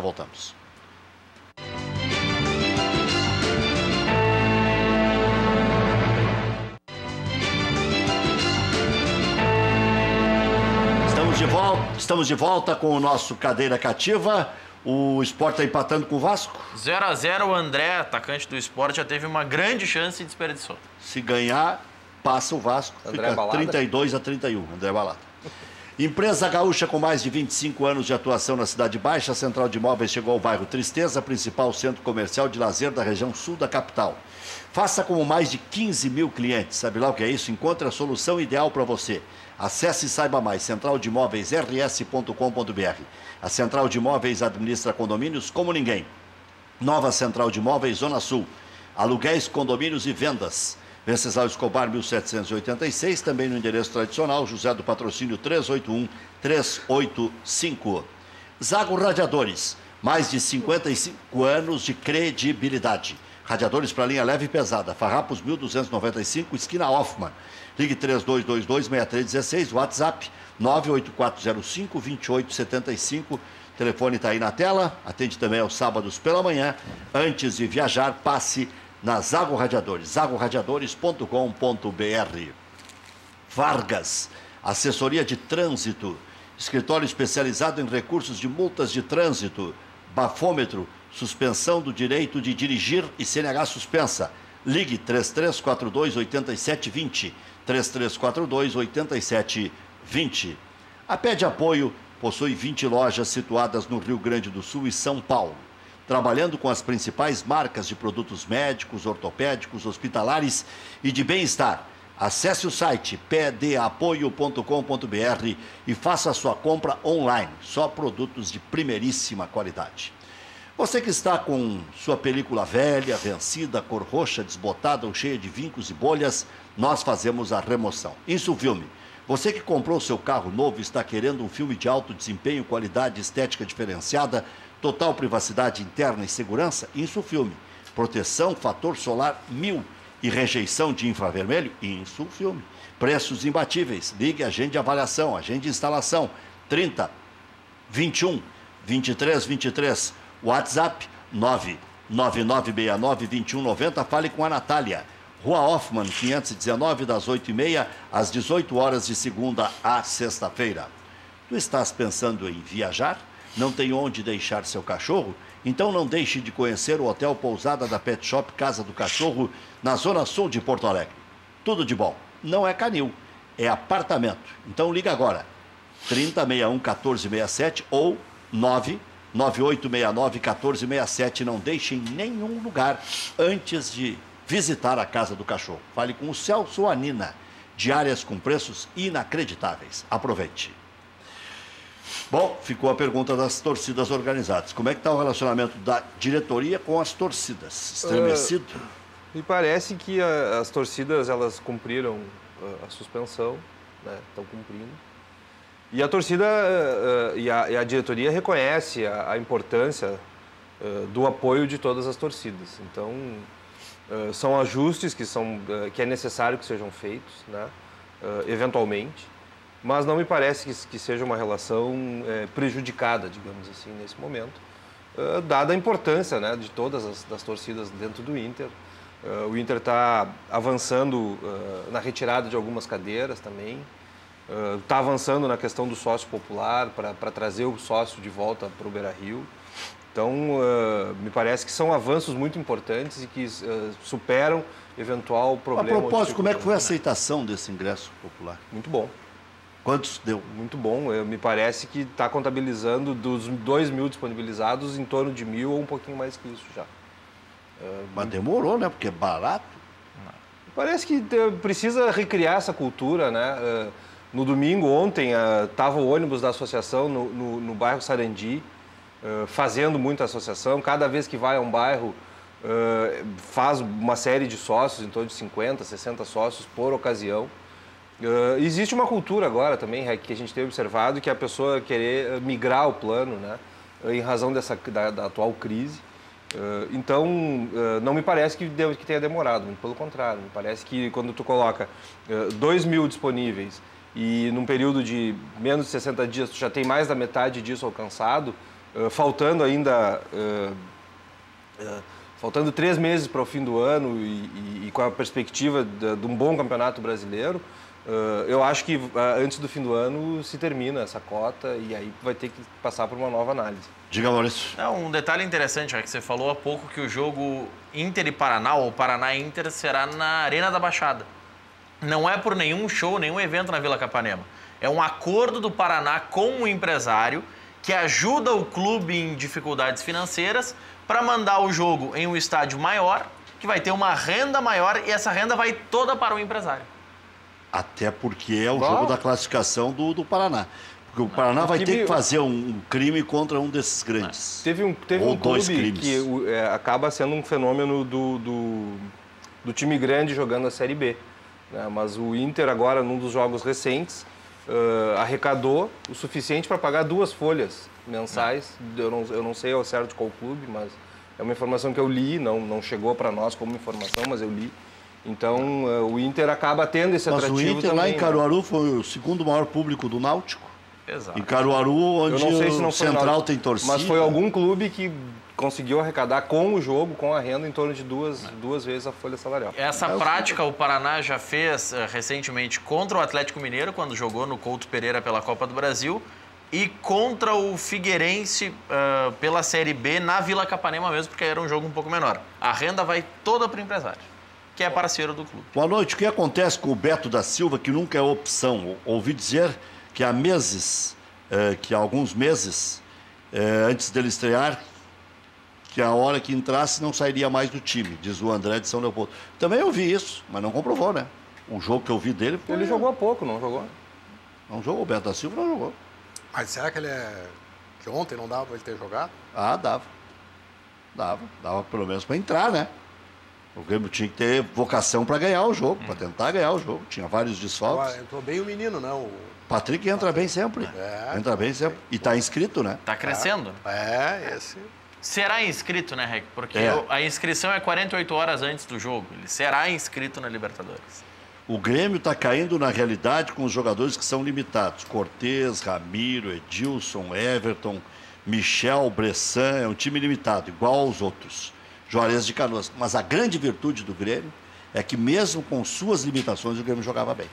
Estamos de volta com o nosso Cadeira Cativa. O Sport está empatando com o Vasco. 0-0, o André, atacante do Sport, já teve uma grande chance e desperdiçou. Se ganhar, passa o Vasco. André fica Balada. 32-31, André Balada. Empresa gaúcha com mais de 25 anos de atuação na Cidade Baixa, a Central de Imóveis chegou ao bairro Tristeza, principal centro comercial de lazer da região sul da capital. Faça como mais de 15 mil clientes. Sabe lá o que é isso? Encontre a solução ideal para você. Acesse e saiba mais, centraldemóveisrs.com.br. A Central de Imóveis administra condomínios como ninguém. Nova Central de Imóveis, Zona Sul. Aluguéis, condomínios e vendas. Venceslau Escobar, 1786, também no endereço tradicional, José do Patrocínio 381-385. Zago Radiadores, mais de 55 anos de credibilidade. Radiadores para linha leve e pesada, Farrapos 1295, esquina Hoffmann. Ligue 3222-6316, WhatsApp 98405-2875. O telefone está aí na tela, atende também aos sábados pela manhã. Antes de viajar, passe na Zago Radiadores, zagoradiadores.com.br. Vargas, assessoria de trânsito, escritório especializado em recursos de multas de trânsito, bafômetro, suspensão do direito de dirigir e CNH suspensa. Ligue 3342-8720, 3342-8720. A Pede Apoio possui 20 lojas situadas no Rio Grande do Sul e São Paulo, trabalhando com as principais marcas de produtos médicos, ortopédicos, hospitalares e de bem-estar. Acesse o site pdapoio.com.br e faça a sua compra online. Só produtos de primeiríssima qualidade. Você que está com sua película velha, vencida, cor roxa, desbotada ou cheia de vincos e bolhas, nós fazemos a remoção. Insufilme. Você que comprou seu carro novo e está querendo um filme de alto desempenho, qualidade e estética diferenciada, total privacidade interna e segurança, Insufilme. Proteção, fator solar 1000 e rejeição de infravermelho, Insufilme. Preços imbatíveis. Ligue, agende avaliação, agende instalação. 30 21 23 23. WhatsApp 99969-2190. Fale com a Natália. Rua Hoffmann, 519, das 8h30 às 18 horas de segunda a sexta-feira. Tu estás pensando em viajar? Não tem onde deixar seu cachorro? Então não deixe de conhecer o Hotel Pousada da Pet Shop Casa do Cachorro, na Zona Sul de Porto Alegre. Tudo de bom. Não é canil, é apartamento. Então liga agora. 3061-1467 ou 99869-1467. Não deixe em nenhum lugar antes de visitar a Casa do Cachorro. Fale com o Celso ou a Nina. Diárias com preços inacreditáveis. Aproveite. Bom, ficou a pergunta das torcidas organizadas. Como é que está o relacionamento da diretoria com as torcidas? Estremecido? Me parece que as torcidas, elas cumpriram a suspensão, né? Estão cumprindo. E a torcida e a diretoria reconhece a importância do apoio de todas as torcidas. Então, são ajustes que é necessário que sejam feitos, né? Eventualmente, mas não me parece que seja uma relação prejudicada, digamos assim, nesse momento, dada a importância, né, de todas as torcidas dentro do Inter. O Inter está avançando na retirada de algumas cadeiras também, está avançando na questão do sócio popular para trazer o sócio de volta para o Beira-Rio. Então, me parece que são avanços muito importantes e que superam eventual problema. A propósito, como é que foi a aceitação desse ingresso popular? Muito bom. Quantos deu? Muito bom. Me parece que está contabilizando dos 2.000 disponibilizados em torno de 1.000 ou um pouquinho mais que isso já. Mas demorou, né? Porque é barato. Parece que precisa recriar essa cultura, né? No domingo, ontem, estava o ônibus da associação no bairro Sarandi, fazendo muita associação. Cada vez que vai a um bairro, faz uma série de sócios, em torno de 50, 60 sócios por ocasião. Existe uma cultura agora também, que a gente tem observado, que é a pessoa querer migrar o plano, né? Em razão da atual crise. Então, não me parece que tenha demorado, muito pelo contrário. Me parece que quando tu coloca 2.000 disponíveis e num período de menos de 60 dias tu já tem mais da metade disso alcançado, faltando ainda... faltando 3 meses para o fim do ano e com a perspectiva de um bom campeonato brasileiro, eu acho que antes do fim do ano se termina essa cota e aí vai ter que passar por uma nova análise. Diga, Maurício. Um detalhe interessante, que você falou há pouco que o jogo Inter e Paraná, ou Paraná-Inter, será na Arena da Baixada. Não é por nenhum show, nenhum evento na Vila Capanema. É um acordo do Paraná com o empresário que ajuda o clube em dificuldades financeiras para mandar o jogo em um estádio maior, que vai ter uma renda maior e essa renda vai toda para o empresário. Até porque é o jogo da classificação do Paraná. Porque o Paraná vai ter que fazer um crime contra um desses grandes. Teve um clube que acaba sendo um fenômeno do time grande jogando a Série B. Né? Mas o Inter agora, num dos jogos recentes, arrecadou o suficiente para pagar 2 folhas mensais. Eu não sei ao certo qual clube, mas é uma informação que eu li, não chegou para nós como informação, mas eu li. Então, o Inter acaba tendo esse atrativo também. Mas o Inter lá em Caruaru foi o segundo maior público do Náutico. Exato. Em Caruaru, onde o Central tem torcida. Mas foi algum clube que conseguiu arrecadar com o jogo, com a renda, em torno de duas vezes a folha salarial. Essa prática o Paraná já fez recentemente contra o Atlético Mineiro, quando jogou no Couto Pereira pela Copa do Brasil, e contra o Figueirense pela Série B na Vila Capanema mesmo, porque era um jogo um pouco menor. A renda vai toda para o empresário, que é parceiro do clube. Boa noite. O que acontece com o Beto da Silva, que nunca é opção? Ouvi dizer que há meses, que há alguns meses, antes dele estrear, que a hora que entrasse não sairia mais do time, diz o André de São Leopoldo. Também ouvi isso, mas não comprovou, né? O jogo que eu vi dele foi... Ele jogou há pouco, não jogou? Não jogou, o Beto da Silva não jogou. Mas será que que ontem não dava para ele ter jogado? Ah, dava. Dava pelo menos para entrar, né? O Grêmio tinha que ter vocação para ganhar o jogo, para tentar ganhar o jogo. Tinha vários desfalques. Entrou bem o menino, né? O Patrick entra bem sempre. Entra bem sempre. E está inscrito, né? Está crescendo. Esse... Será inscrito, né, Rec? Porque a inscrição é 48 horas antes do jogo. Ele será inscrito na Libertadores. O Grêmio está caindo na realidade com os jogadores que são limitados. Cortez, Ramiro, Edilson, Everton, Michel, Bressan. É um time limitado, igual aos outros. Juarez de Canoas. Mas a grande virtude do Grêmio é que mesmo com suas limitações o Grêmio jogava bem.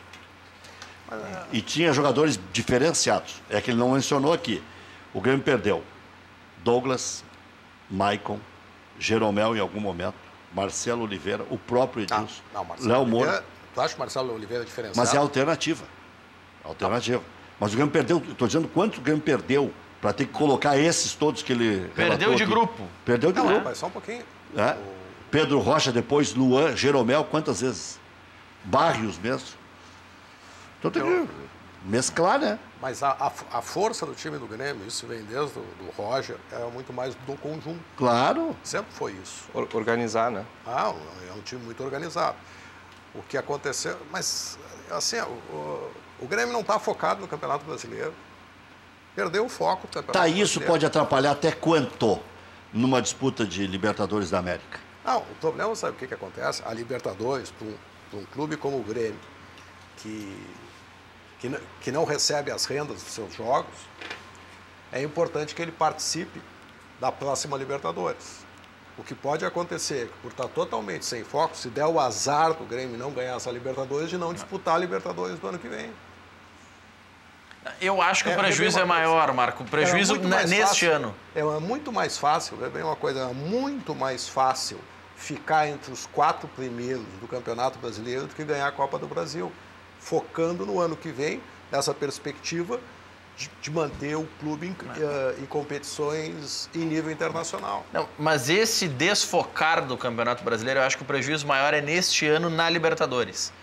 E tinha jogadores diferenciados. É que ele não mencionou aqui. O Grêmio perdeu Douglas, Maicon, Jeromel em algum momento, Marcelo Oliveira, o próprio Edilson, Léo Moura. Tu acha o Marcelo Oliveira diferenciado? Mas é alternativa. Mas o Grêmio perdeu, estou dizendo quanto o Grêmio perdeu para ter que colocar esses todos que ele perdeu de aqui. Grupo. Perdeu de grupo. Mas só um pouquinho. Pedro Rocha, depois Luan, Jeromel, quantas vezes? Barrios mesmo. Então tem que mesclar, né? Mas a força do time do Grêmio, isso vem desde do Roger, é muito mais do conjunto. Claro. Sempre foi isso. Organizar, né? É um time muito organizado. O que aconteceu... Mas, assim, o Grêmio não está focado no Campeonato Brasileiro. Perdeu o foco do Campeonato Brasileiro. Isso pode atrapalhar até quanto numa disputa de Libertadores da América? Não, o problema, sabe o que acontece? A Libertadores, para um clube como o Grêmio, que não recebe as rendas dos seus jogos, é importante que ele participe da próxima Libertadores. O que pode acontecer, por estar totalmente sem foco, se der o azar do Grêmio não ganhar essa Libertadores, de não disputar a Libertadores do ano que vem. Eu acho que o prejuízo é maior, Marco. O prejuízo neste ano. É muito mais fácil, é bem uma coisa muito mais fácil ficar entre os 4 primeiros do Campeonato Brasileiro do que ganhar a Copa do Brasil. Focando no ano que vem, nessa perspectiva de manter o clube em competições em nível internacional. Não, mas esse desfocar do Campeonato Brasileiro, eu acho que o prejuízo maior é neste ano na Libertadores.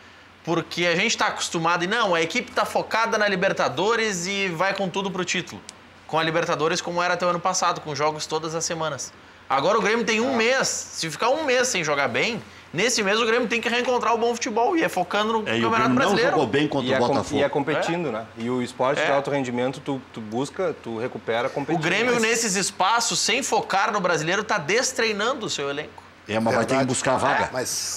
Porque a gente está acostumado, a equipe está focada na Libertadores e vai com tudo para o título. Com a Libertadores como era até o ano passado, com jogos todas as semanas. Agora o Grêmio tem um mês. Se ficar um mês sem jogar bem, nesse mês o Grêmio tem que reencontrar o bom futebol. E é focando no Campeonato Brasileiro. Não jogou bem contra o Botafogo. E é competindo, né? E o esporte de alto rendimento, tu busca, tu recupera competindo. O Grêmio, nesses espaços, sem focar no Brasileiro, está destreinando o seu elenco. Mas vai ter que buscar a vaga.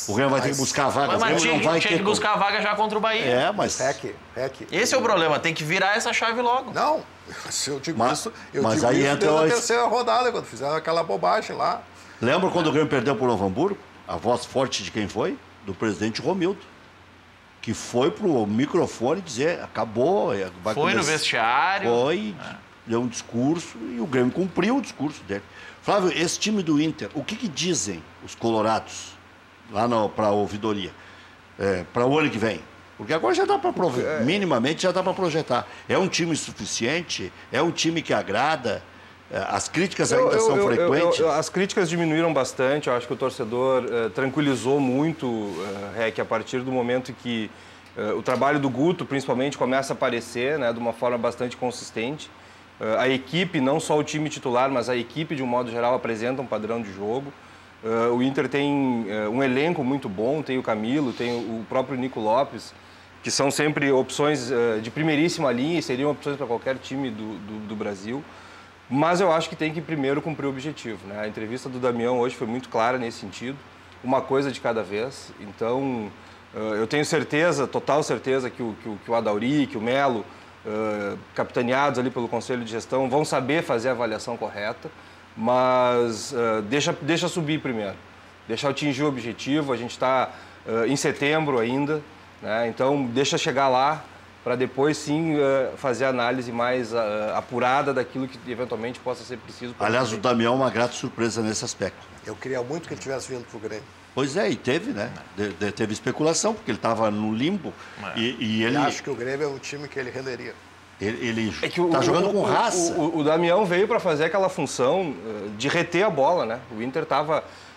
O Grêmio vai ter que buscar a vaga. Mas tinha que buscar a vaga já contra o Bahia. Esse é o problema, tem que virar essa chave logo. Não, se eu digo isso, desde a terceira rodada, quando fizeram aquela bobagem lá. Lembra quando o Grêmio perdeu para o Novo Hamburgo? A voz forte de quem foi? Do presidente Romildo. Que foi pro microfone dizer, acabou. Foi no vestiário. Foi, deu um discurso e o Grêmio cumpriu o discurso dele. Flávio, esse time do Inter, o que dizem os colorados lá para a ouvidoria? Para o ano que vem? Porque agora já dá para minimamente já dá para projetar. É um time suficiente? É um time que agrada? As críticas ainda são frequentes? As críticas diminuíram bastante. Eu acho que o torcedor tranquilizou muito, que a partir do momento que o trabalho do Guto, principalmente, começa a aparecer, né, de uma forma bastante consistente. A equipe, não só o time titular, mas a equipe, de um modo geral, apresenta um padrão de jogo. O Inter tem um elenco muito bom, tem o Camilo, tem o próprio Nico Lopes, que são sempre opções de primeiríssima linha e seriam opções para qualquer time do Brasil. Mas eu acho que tem que primeiro cumprir o objetivo, né? A entrevista do Damião hoje foi muito clara nesse sentido, uma coisa de cada vez. Então, eu tenho certeza, total certeza, que o Adauri, que o Melo, capitaneados ali pelo Conselho de Gestão, vão saber fazer a avaliação correta, mas deixa subir primeiro, deixa atingir o objetivo. A gente está em setembro ainda, né? Então deixa chegar lá para depois sim fazer a análise mais apurada daquilo que eventualmente possa ser preciso. Aliás, o Damião é uma grata surpresa nesse aspecto. Eu queria muito que ele tivesse vindo para o Grêmio. Pois é, e teve, né? Teve especulação, porque ele estava no limbo. E ele... Eu acho que o Grêmio é um time que ele renderia. Ele está jogando com raça. O Damião veio para fazer aquela função de reter a bola, né? O Inter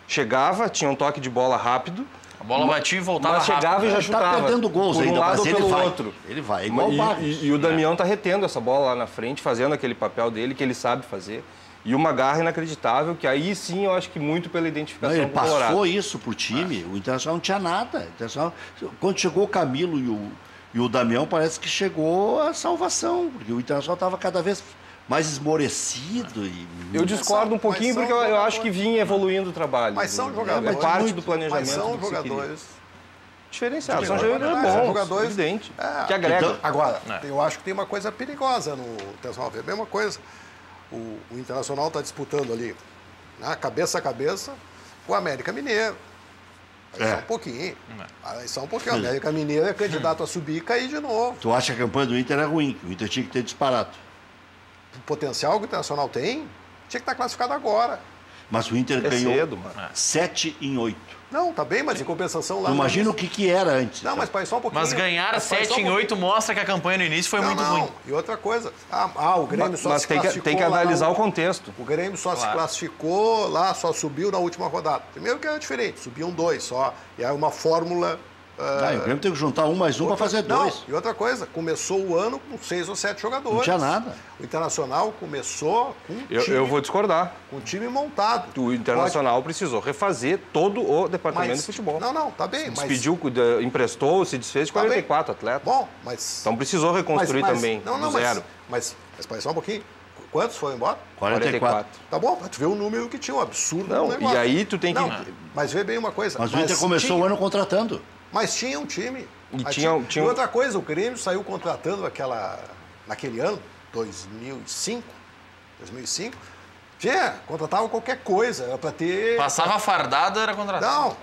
chegava, tinha um toque de bola rápido. A bola batia e voltava rápido. Mas chegava e já chutava. Está perdendo gols por um ainda, lado mas ou pelo outro. Ele vai, igual o Barros. E o Damião está retendo essa bola lá na frente, fazendo aquele papel dele que ele sabe fazer. E uma garra inacreditável, que aí sim eu acho que muito pela identificação ele do Colorado. Passou isso pro time, o Internacional não tinha nada. Quando chegou o Camilo e o Damião, parece que chegou a salvação, porque o Internacional estava cada vez mais esmorecido. Eu discordo um pouquinho, porque eu acho que vinha evoluindo o trabalho. Mas são jogadores. É parte do planejamento. Mas são jogadores diferenciados, são jogadores evidente, que agregam. Agora, eu acho que tem uma coisa perigosa no Internacional. É a mesma coisa. O Internacional está disputando ali, né, cabeça a cabeça, com o América Mineiro. Só um pouquinho. Só um pouquinho. O América Mineiro é candidato a subir e cair de novo. Tu acha que a campanha do Inter é ruim? Que o Inter tinha que ter disparado? O potencial que o Internacional tem, tinha que estar classificado agora. Mas o Inter ganhou cedo, mano. 7 em 8. Não, tá bem, mas em compensação lá... Imagina o que era antes. Não, mas só um pouquinho. Mas ganhar 7 em 8 mostra que a campanha no início foi muito ruim. E outra coisa, o Grêmio só se classificou... Mas tem que analisar o contexto. O Grêmio só se classificou lá, só subiu na última rodada. Primeiro que era diferente, subiam 2 só. E aí uma fórmula... o Grêmio tem que juntar 1 mais 1 para fazer 2. Não, e outra coisa, começou o ano com 6 ou 7 jogadores. Não tinha nada. O Internacional começou com eu vou discordar. Com o time montado. O Internacional precisou refazer todo o departamento de futebol. Não, tá bem. Despediu, emprestou, se desfez de 44 atletas. Bom, mas... Então precisou reconstruir também, do zero. Mas espera só um pouquinho. Quantos foram embora? 44. Tá bom, tu vê o número que tinha, um absurdo. Não, e aí tu tem que... Mas vê bem uma coisa. Mas o Inter começou o ano contratando. Mas tinha um time. E outra coisa, o Grêmio saiu contratando naquele ano, 2005. Contratava qualquer coisa, era para ter... Passava fardado, era contratado.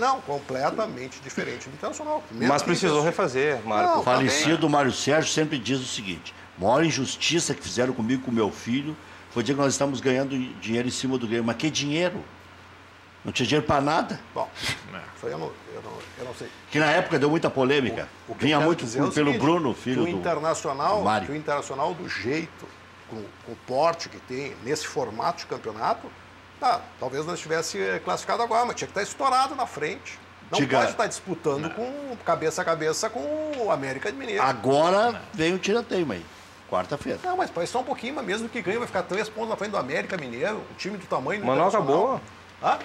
Não, completamente diferente do Internacional. Mas precisou refazer, Marco. O falecido Mário Sérgio sempre diz o seguinte: a maior injustiça que fizeram comigo e com meu filho foi dizer que nós estamos ganhando dinheiro em cima do Grêmio. Mas que dinheiro? Não tinha dinheiro para nada. Bom, isso aí eu não sei. Que na época deu muita polêmica. O que Vinha eu quero muito dizer é o pelo seguinte, Bruno, filho que do Mário. Que o Mário. Internacional, do jeito, com o porte que tem, nesse formato de campeonato, talvez não estivesse classificado agora, mas tinha que estar estourado na frente. Não pode estar disputando com cabeça a cabeça com o América de Mineiro. Agora vem o tiroteio aí. Quarta-feira. Não, mas pode só um pouquinho, mas mesmo que ganhe, vai ficar 3 pontos na frente do América Mineiro, um time do tamanho do Mas não acabou. Hã?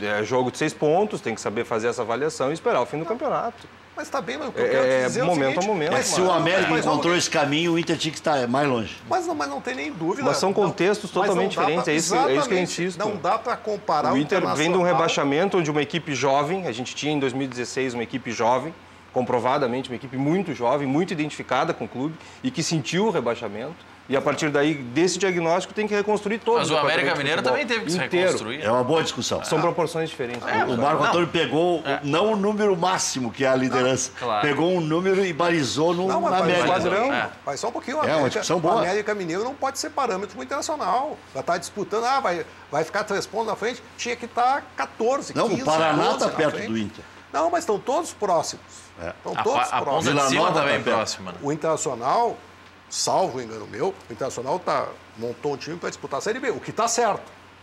É jogo de 6 pontos, tem que saber fazer essa avaliação e esperar o fim do campeonato. Mas tá bem, mas o que eu quero te dizer momento é o seguinte, a momento. Mas se o América encontrou esse caminho, o Inter tinha que estar mais longe. Mas não tem nem dúvida. Mas são contextos totalmente diferentes, é isso que eu insisto. Não dá para comparar o Inter vem de um rebaixamento de uma equipe jovem, a gente tinha em 2016 uma equipe jovem, comprovadamente uma equipe muito jovem, muito identificada com o clube e que sentiu o rebaixamento. E a partir daí, desse diagnóstico, tem que reconstruir todo Mas o América Mineiro também teve que se reconstruir. É uma boa discussão. São proporções diferentes. O Marco Antônio pegou não o número máximo, que é a liderança. Claro. Pegou um número e balizou no América. Padrão. Vai só um pouquinho. Uma discussão boa. O América Mineiro não pode ser parâmetro para o Internacional. Vai estar disputando, vai ficar 3 pontos na frente, tinha que estar 14, 15. Não, o Paraná está na perto frente. do Inter. Não, mas estão todos próximos. Estão todos A ponta próximos. de Vila cima Nova também tá perto. próxima. Né? O Internacional, salvo o engano meu, o Internacional montou um time para disputar a Série B, o que está certo.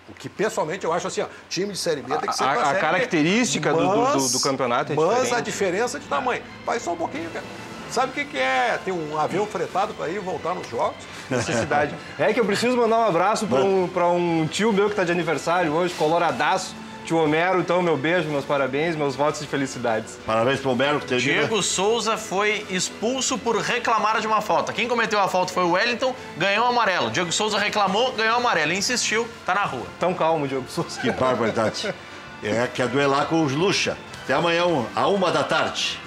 O que, pessoalmente, eu acho assim, time de Série B tem que ser para a Série B. A característica do campeonato é Mas diferente. a diferença de tamanho. Vai só um pouquinho, cara. Sabe o que é ter um avião fretado para ir e voltar nos jogos? Necessidade. É que eu preciso mandar um abraço para um tio meu que está de aniversário hoje, coloradaço. Tio Homero, então, meu beijo, meus parabéns, meus votos de felicidades. Parabéns pro Homero, que termina. Diego Souza foi expulso por reclamar de uma falta. Quem cometeu a falta foi o Wellington, ganhou amarelo. Diego Souza reclamou, ganhou amarelo. Insistiu, tá na rua. Tão calmo, Diego Souza. Que barbaridade. Quer duelar com os Lucha. Até amanhã, à 1h da tarde.